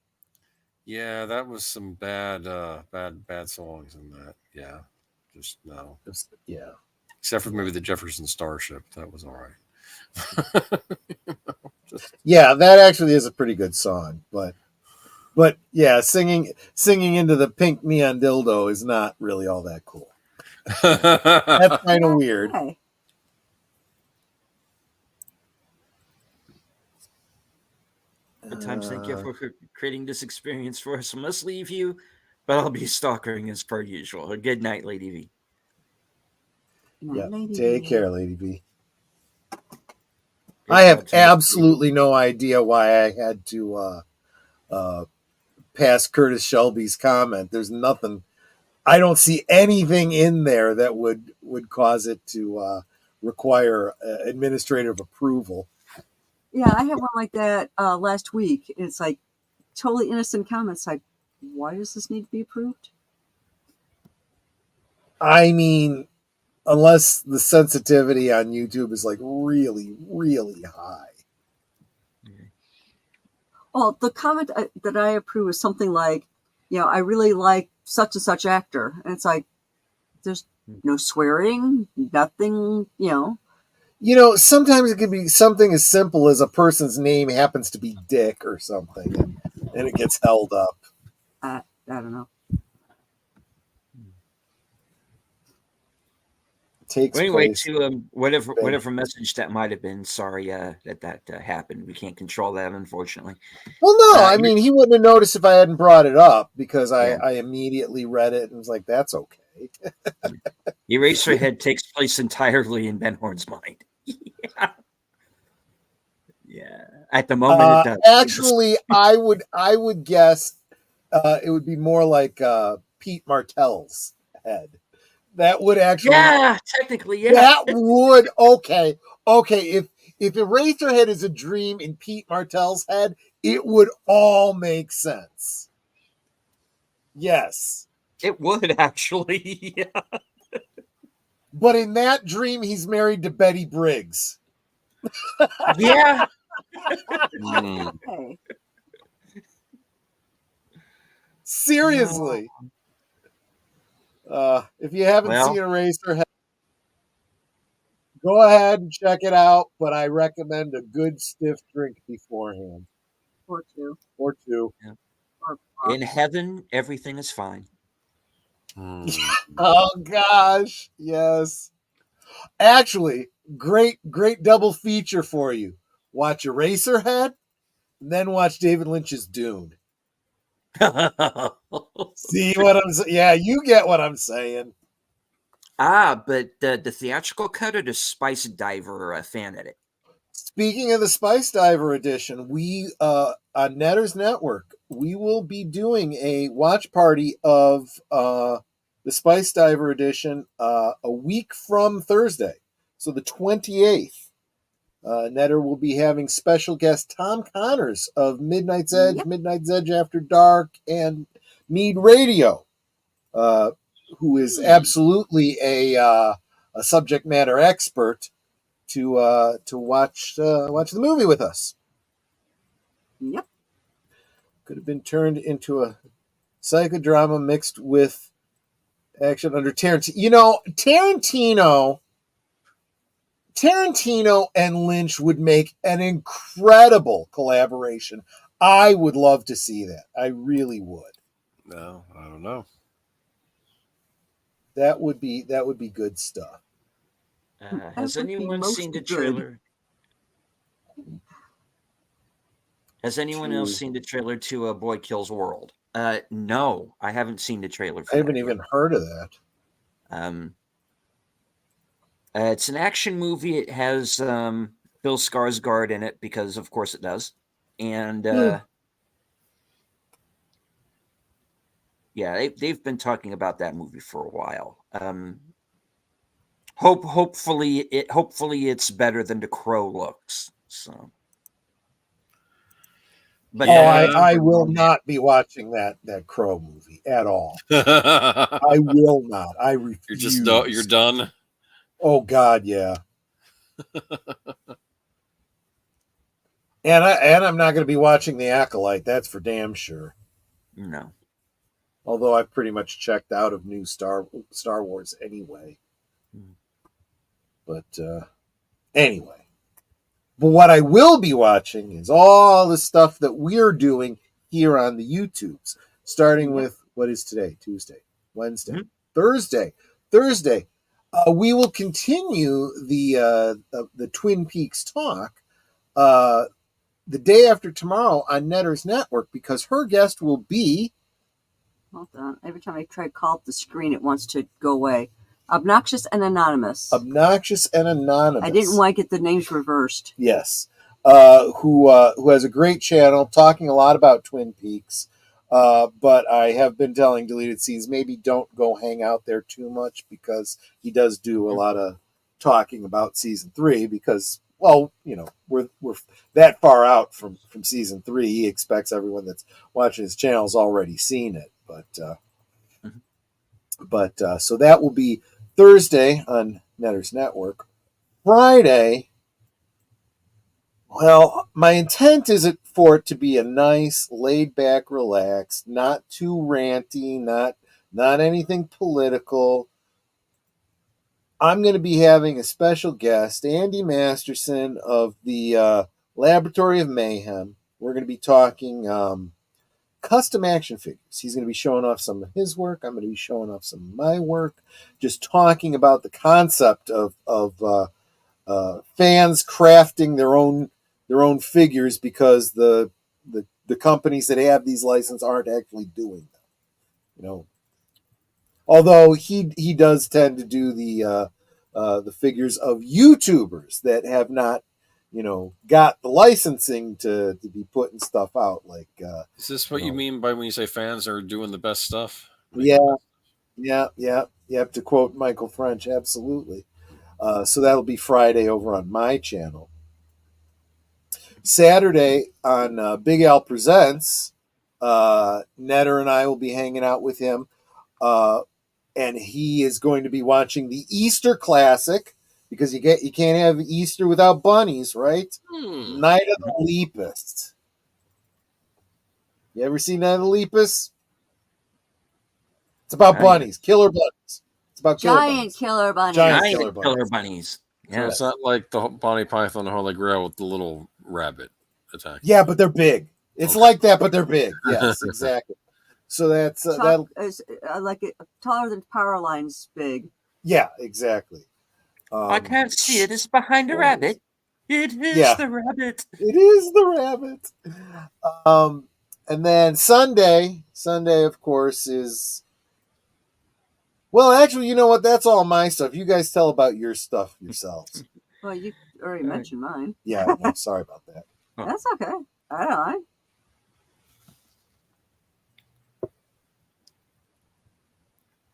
Yeah, that was some bad songs in that. Yeah, just no. Yeah. Except for maybe the Jefferson Starship, that was all right. Yeah, that actually is a pretty good song, but yeah, singing into the pink neon dildo is not really all that cool. That's kind of weird. Okay. Good times. Thank you for creating this experience for us. I must leave you, but I'll be stalking as per usual. A good night, Lady V. Yeah, take care, Lady V. I have absolutely no idea why I had to pass Curtis Shelby's comment. There's nothing. I don't see anything in there that would cause it to require administrative approval. Yeah, I had one like that last week. It's like totally innocent comments. Like, why does this need to be approved? I mean, unless the sensitivity on YouTube is like really, really high. Well, the comment that I approve is something like, I really like such and such actor. And it's like, there's no swearing, nothing, Sometimes it can be something as simple as a person's name happens to be Dick or something, and it gets held up. I don't know. Anyway, to whatever message that might have been. Sorry that happened. We can't control that, unfortunately. Well, no, I mean, he wouldn't have noticed if I hadn't brought it up because I immediately read it and was like, "That's okay." Eraserhead takes place entirely in Ben Horn's mind. Yeah. At the moment, it does. Actually, I would guess it would be more like Pete Martell's head. That would actually, technically, yeah. That would okay. If Eraserhead is a dream in Pete Martell's head, it would all make sense. Yes, it would actually. Yeah. But in that dream, he's married to Betty Briggs. Yeah. Okay. Seriously. If you haven't seen Eraserhead, go ahead and check it out, but I recommend a good stiff drink beforehand. Or two. Yeah. In heaven, everything is fine. Oh gosh, yes. Actually, great double feature for you. Watch Eraserhead, and then watch David Lynch's Dune. See what I'm saying? Yeah, you get what I'm saying. But the theatrical cut or the Spice Diver fan edit? Speaking of the Spice Diver edition, we on Netter's Network, we will be doing a watch party of the Spice Diver edition a week from Thursday. So the 28th. Netter will be having special guest Tom Connors of Midnight's Edge, Midnight's Edge After Dark, and Mead Radio, who is absolutely a subject matter expert to watch the movie with us. Yep. Could have been turned into a psychodrama mixed with action under Tarantino. You know, Tarantino and Lynch would make an incredible collaboration. I would love to see that. I really would. No, I don't know. That would be good stuff. Has That would be anyone most seen the good. trailer? Has anyone else seen the trailer to A Boy Kills World? No, I haven't seen the trailer for I haven't that even yet. heard of that. It's an action movie. It has Bill Skarsgård in it because, of course, it does. And yeah, they've been talking about that movie for a while. Hopefully it's better than The Crow looks. So, but I will not be watching that Crow movie at all. I will not. I refuse. You're done. Oh God, yeah. and I'm not going to be watching The Acolyte. That's for damn sure. No. Although I've pretty much checked out of new Star Wars anyway. But anyway. But what I will be watching is all the stuff that we're doing here on the YouTubes. Starting with, what is today? Tuesday, Wednesday, Thursday. We will continue the Twin Peaks talk the day after tomorrow on Netter's Network, because her guest will be... Hold on. Every time I try to call up the screen, it wants to go away. Obnoxious and Anonymous. I didn't want to get the names reversed. Yes. Who has a great channel talking a lot about Twin Peaks. But I have been telling Deleted Scenes, maybe don't go hang out there too much, because he does do a lot of talking about season 3, because, well, you know, we're that far out from season 3. He expects everyone that's watching his channel has already seen it. But so that will be Thursday on Netter's Network. Friday, well, my intent is for it to be a nice, laid-back, relaxed, not too ranty, not anything political. I'm going to be having a special guest, Andy Masterson of the Laboratory of Mayhem. We're going to be talking custom action figures. He's going to be showing off some of his work. I'm going to be showing off some of my work. Just talking about the concept of fans crafting their own figures, because the companies that have these licenses aren't actually doing them. You know, although he does tend to do the figures of YouTubers that have not, you know, got the licensing to be putting stuff out. Like, is this what you mean by when you say fans are doing the best stuff? Yeah. To quote Michael French, absolutely. So that'll be Friday over on my channel. Saturday on Big Al Presents, Netter and I will be hanging out with him, and he is going to be watching the Easter Classic, because you can't have Easter without bunnies, right? Night of the Lepus. You ever seen Night of the Lepus? It's about bunnies, killer bunnies. It's about giant killer bunnies. Giant killer bunnies. Yeah. So it's not like the Bonnie Python and the Holy Grail with the little rabbit attack. Yeah, but they're big. It's like that, but they're big. Yes, exactly. So that's that. Like taller than power lines, big. Yeah, exactly. I can't see it. It's behind the rabbit. It is the rabbit. It is the rabbit. And then Sunday, of course, is... Well, actually, you know what? That's all my stuff. You guys tell about your stuff yourselves. Well, you already mentioned mine. Yeah, I'm sorry about that. That's okay. I don't mind.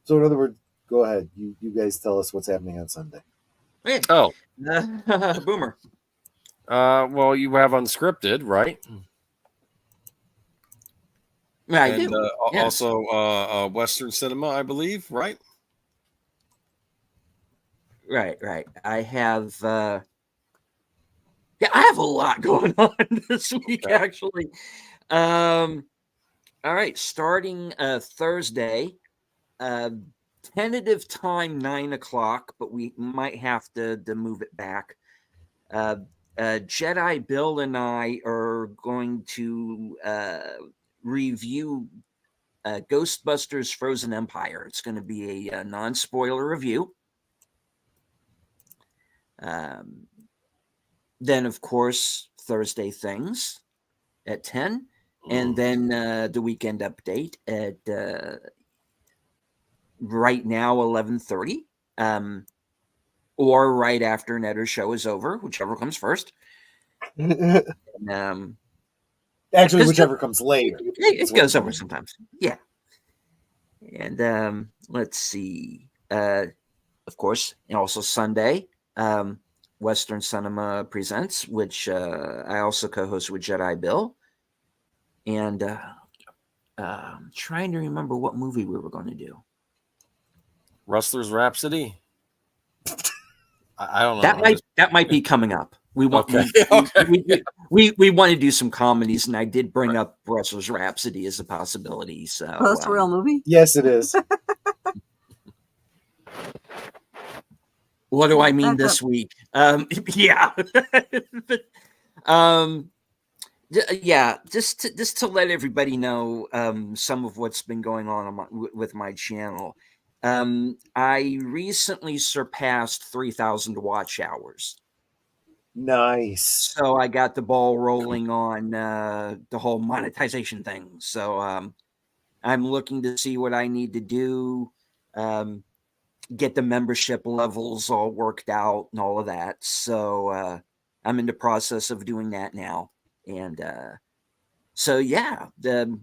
So, in other words, go ahead. You guys tell us what's happening on Sunday. Oh, Boomer. Well, you have Unscripted, right? Yeah, I and do. Also Western Cinema, I believe, right? Right. I have I have a lot going on this week, actually. All right, starting Thursday, tentative time 9 o'clock, but we might have to move it back. Jedi Bill and I are going to review Ghostbusters Frozen Empire. It's going to be a non-spoiler review. Then, of course, Thursday Things at 10. And then the weekend update at right now 11:30, or right after Netter's show is over, whichever comes first. Actually, whichever comes later. It goes over sometimes. Yeah. And let's see. Of course, and also Sunday, Western Cinema Presents, which I also co-host with Jedi Bill. And I'm trying to remember what movie we were going to do. Rustler's Rhapsody. I don't know. That might be coming up. We want Okay. we want to do some comedies, and I did bring up Rustler's Rhapsody as a possibility. So that's a real movie. Yes, it is. What do I mean this week? Yeah. Yeah, just to let everybody know some of what's been going on with my channel. I recently surpassed 3,000 watch hours. Nice. So I got the ball rolling on the whole monetization thing. So I'm looking to see what I need to do, get the membership levels all worked out and all of that. So I'm in the process of doing that now. And so, yeah, the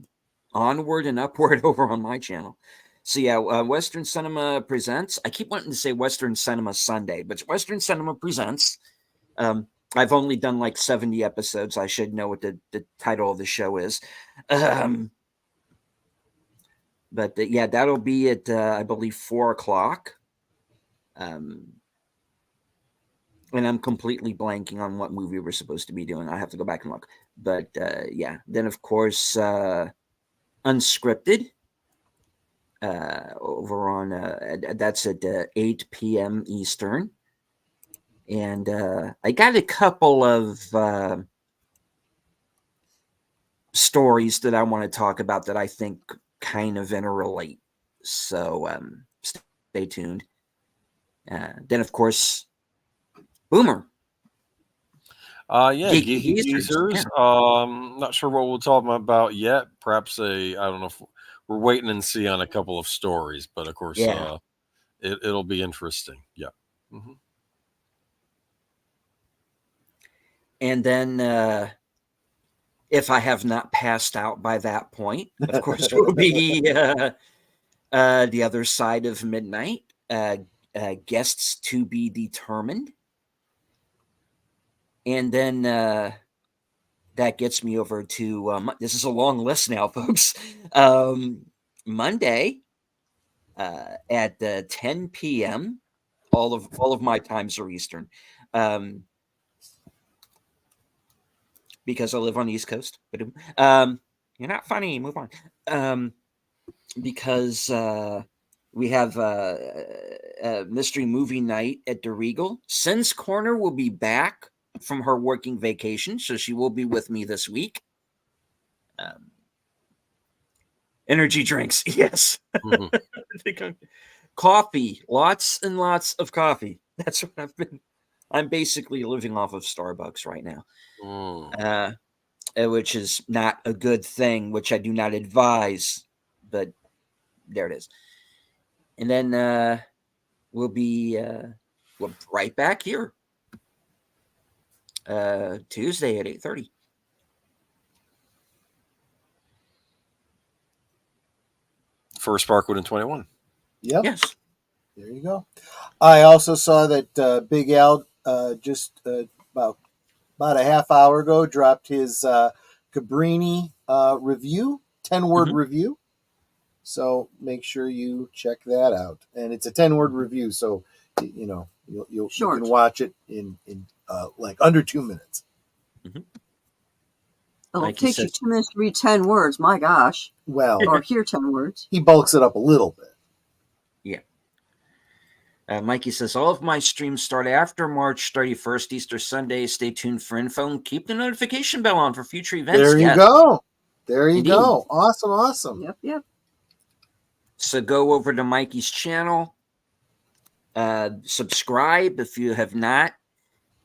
onward and upward over on my channel. So, yeah, Western Cinema Presents. I keep wanting to say Western Cinema Sunday, but it's Western Cinema Presents. I've only done like 70 episodes. I should know what the title of the show is. But yeah, that'll be at, I believe, 4 o'clock. And I'm completely blanking on what movie we're supposed to be doing. I have to go back and look. But yeah, then of course, Unscripted over on that's at 8 p.m. Eastern. And I got a couple of stories that I want to talk about that I think kind of interrelate. So stay tuned. Then, of course, Boomer. Yeah, Geeky Geezers. Yeah. Not sure what we'll talk about yet. Perhaps I don't know if we're waiting and see on a couple of stories, but of course, yeah. It'll be interesting. Yeah. Mm-hmm. And then, if I have not passed out by that point, of course, will be the other side of midnight. Guests to be determined. And then that gets me over to this is a long list now, folks. Monday at 10 p.m. All of my times are Eastern, because I live on the East Coast. But you're not funny. Move on. Because we have a mystery movie night at the Regal. Sen's Corner will be back from her working vacation, so she will be with me this week. Energy drinks, yes. Mm-hmm. Coffee, lots and lots of coffee. That's what I'm basically living off of Starbucks right now, which is not a good thing, which I do not advise, but there it is. And then we'll be right back here Tuesday at 8:30. For Sparkwood in 21. Yep. Yes. There you go. I also saw that Big Al just about a half hour ago dropped his Cabrini review, 10-word review. So make sure you check that out. And it's a 10-word review, so you can watch it in like under 2 minutes. Mm-hmm. It'll Like he take you says- 2 minutes to read 10 words. My gosh. Well, Or hear 10 words. he bulks it up a little bit. Mikey says, all of my streams start after March 31st, Easter Sunday. Stay tuned for info and keep the notification bell on for future events. There you Yes. go. There you Indeed. go. Awesome, awesome. Yep. So go over to Mikey's channel. Subscribe if you have not.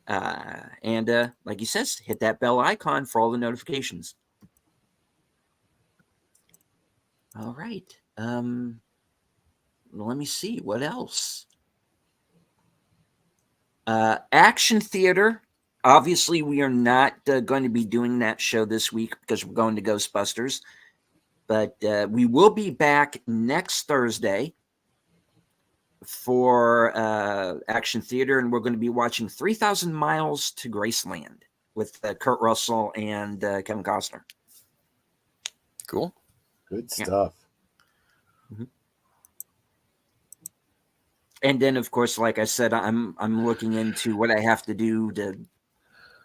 And like he says, hit that bell icon for all the notifications. All right. Let me see. What else? Action Theater. Obviously, we are not going to be doing that show this week because we're going to Ghostbusters. But we will be back next Thursday for Action Theater, and we're going to be watching 3,000 Miles to Graceland with Kurt Russell and Kevin Costner. Cool. Good Yeah. stuff. And then, of course, like I said, I'm looking into what I have to do to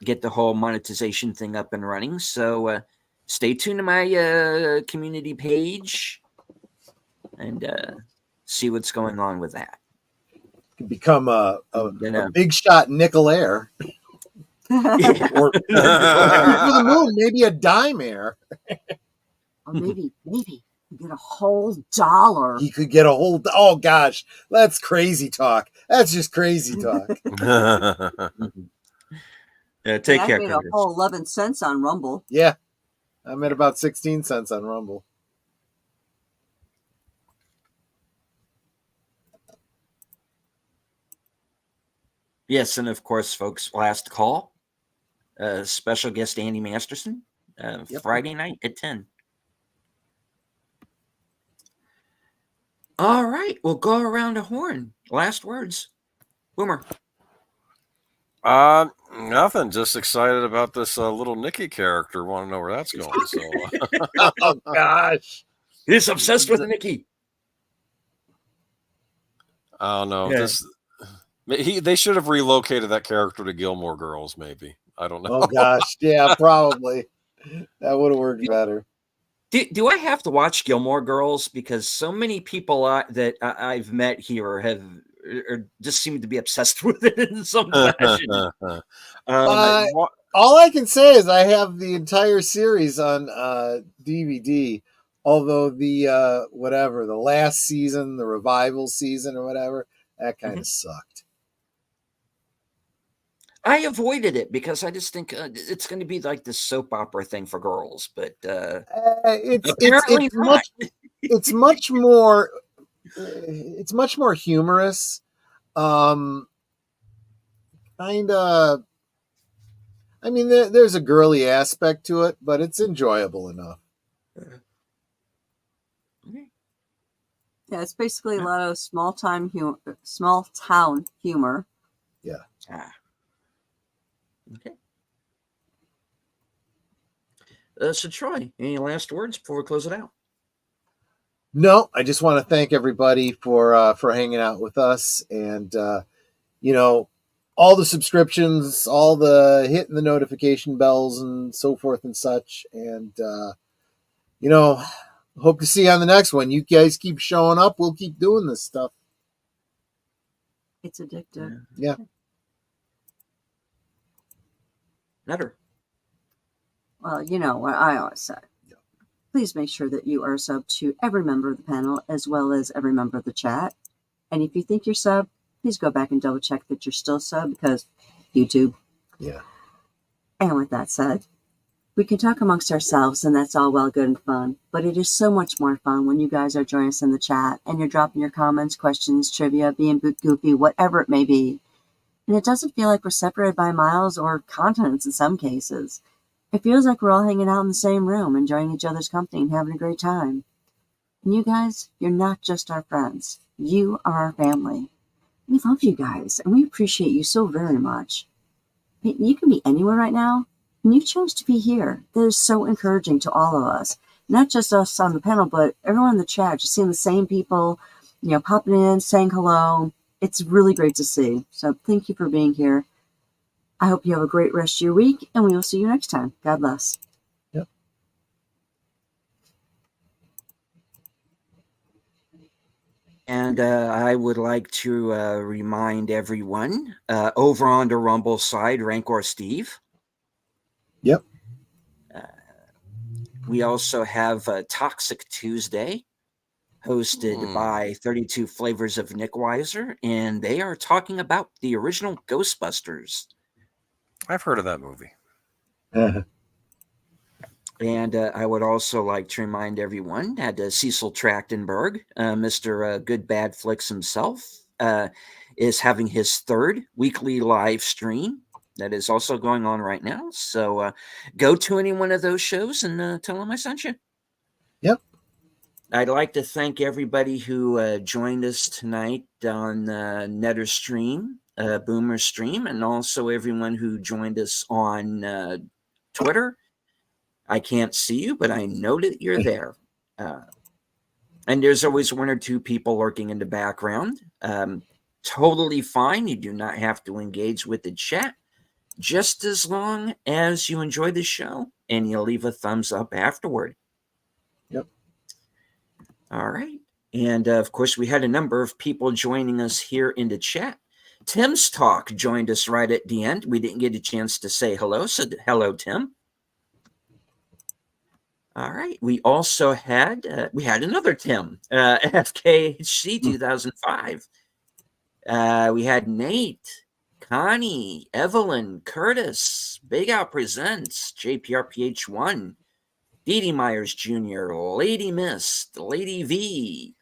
get the whole monetization thing up and running. So stay tuned to my community page and see what's going on with that. Can become a Yeah. big shot nickel air. Yeah. Or for the moon, maybe a dime air. Or maybe you get a whole $1. He could get a whole. Oh gosh, that's crazy talk. That's just crazy talk. Yeah, take I care, made a Curtis. whole 11 cents on Rumble. Yeah, I'm at about 16 cents on Rumble. Yes, and of course, folks, last call. Special guest Andy Masterson, Yep. Friday night at 10. All right, we'll go around the horn. Last words. Boomer. Nothing. Just excited about this little Nikki character. Want to know where that's going. So Oh gosh, He's obsessed with Nikki. I don't know. Yeah. They should have relocated that character to Gilmore Girls. Maybe I don't know. oh gosh, yeah, probably that would have worked better. Do I have to watch Gilmore Girls? Because so many people that I've met here have just seem to be obsessed with it in some fashion. All I can say is I have the entire series on DVD. Although the whatever, the last season, the revival season or whatever, that kind of sucked. I avoided it because I just think it's going to be like this soap opera thing for girls. But It's much more humorous. Kind of. I mean, there's a girly aspect to it, but it's enjoyable enough. Yeah, it's basically a lot of small town humor. Yeah. Okay. So Troy, any last words before we close it out? No, I just want to thank everybody for hanging out with us, and all the subscriptions, all the hitting the notification bells, and so forth and such. And hope to see you on the next one. You guys keep showing up. We'll keep doing this stuff. It's addictive. Yeah. Never. Well, you know what I always say. Yeah. Please make sure that you are sub to every member of the panel as well as every member of the chat. And if you think you're sub, please go back and double check that you're still sub because YouTube. Yeah. And with that said, we can talk amongst ourselves and that's all well, good and fun. But it is so much more fun when you guys are joining us in the chat and you're dropping your comments, questions, trivia, being goofy, whatever it may be. And it doesn't feel like we're separated by miles or continents in some cases. It feels like we're all hanging out in the same room, enjoying each other's company and having a great time. And you guys, you're not just our friends. You are our family. We love you guys, and we appreciate you so very much. You can be anywhere right now, and you chose to be here. That is so encouraging to all of us. Not just us on the panel, but everyone in the chat, just seeing the same people, popping in, saying hello. It's really great to see. So thank you for being here. I hope you have a great rest of your week, and we will see you next time. God bless. And I would like to remind everyone over on the Rumble side, Rancor Steve. Yep. We also have Toxic Tuesday, hosted by 32 Flavors of Nick Weiser, and they are talking about the original Ghostbusters. I've heard of that movie. And I would also like to remind everyone that Cecil Trachtenberg, Mr. Good Bad Flicks himself, is having his third weekly live stream that is also going on right now. So go to any one of those shows and tell them I sent you. Yep. I'd like to thank everybody who joined us tonight on Netter Stream, Boomer Stream, and also everyone who joined us on Twitter. I can't see you, but I know that you're there. And there's always one or two people lurking in the background. Totally fine. You do not have to engage with the chat, just as long as you enjoy the show and you leave a thumbs up afterward. Yep. All right. And of course, we had a number of people joining us here in the chat. Tim's Talk joined us right at the end. We didn't get a chance to say hello. So hello, Tim. All right. We also had another Tim, FKHC 2005. We had Nate, Connie, Evelyn, Curtis, Big Out Presents, JPRPH1, Dee Dee Myers Jr., Lady Mist, Lady V,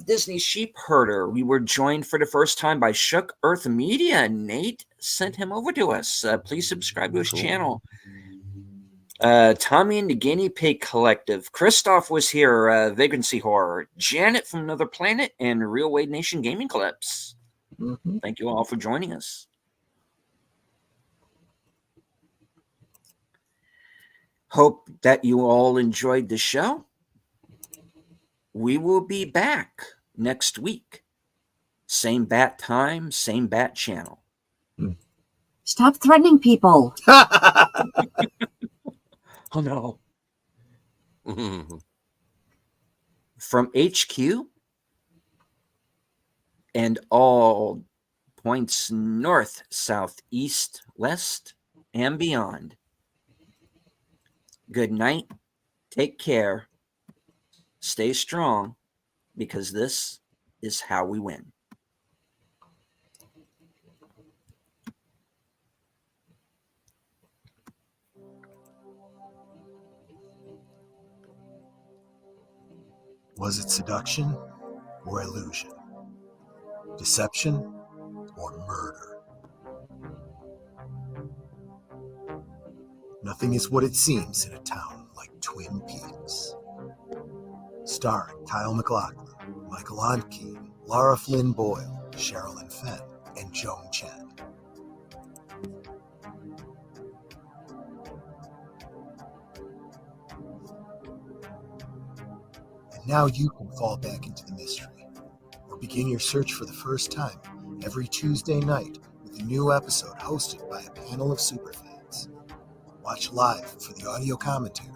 Disney Sheep Herder. We were joined for the first time by Shook Earth Media. Nate sent him over to us. Please subscribe to his channel. Tommy and the Guinea Pig Collective. Christoph was here. Vagrancy Horror. Janet from Another Planet and Real Wade Nation Gaming Clips. Mm-hmm. Thank you all for joining us. Hope that you all enjoyed the show. We will be back next week. Same bat time, same bat channel. Stop threatening people. Oh no. From HQ and all points north, south, east, west, and beyond. Good night. Take care. Stay strong, because this is how we win. Was it seduction or illusion? Deception or murder? Nothing is what it seems in a town like Twin Peaks. Starring Kyle MacLachlan, Michael Ontkean, Lara Flynn Boyle, Sherilyn Fenn, and Joan Chen. And now you can fall back into the mystery, or begin your search for the first time every Tuesday night with a new episode hosted by a panel of superfans. Watch live for the audio commentary.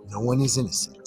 No one is innocent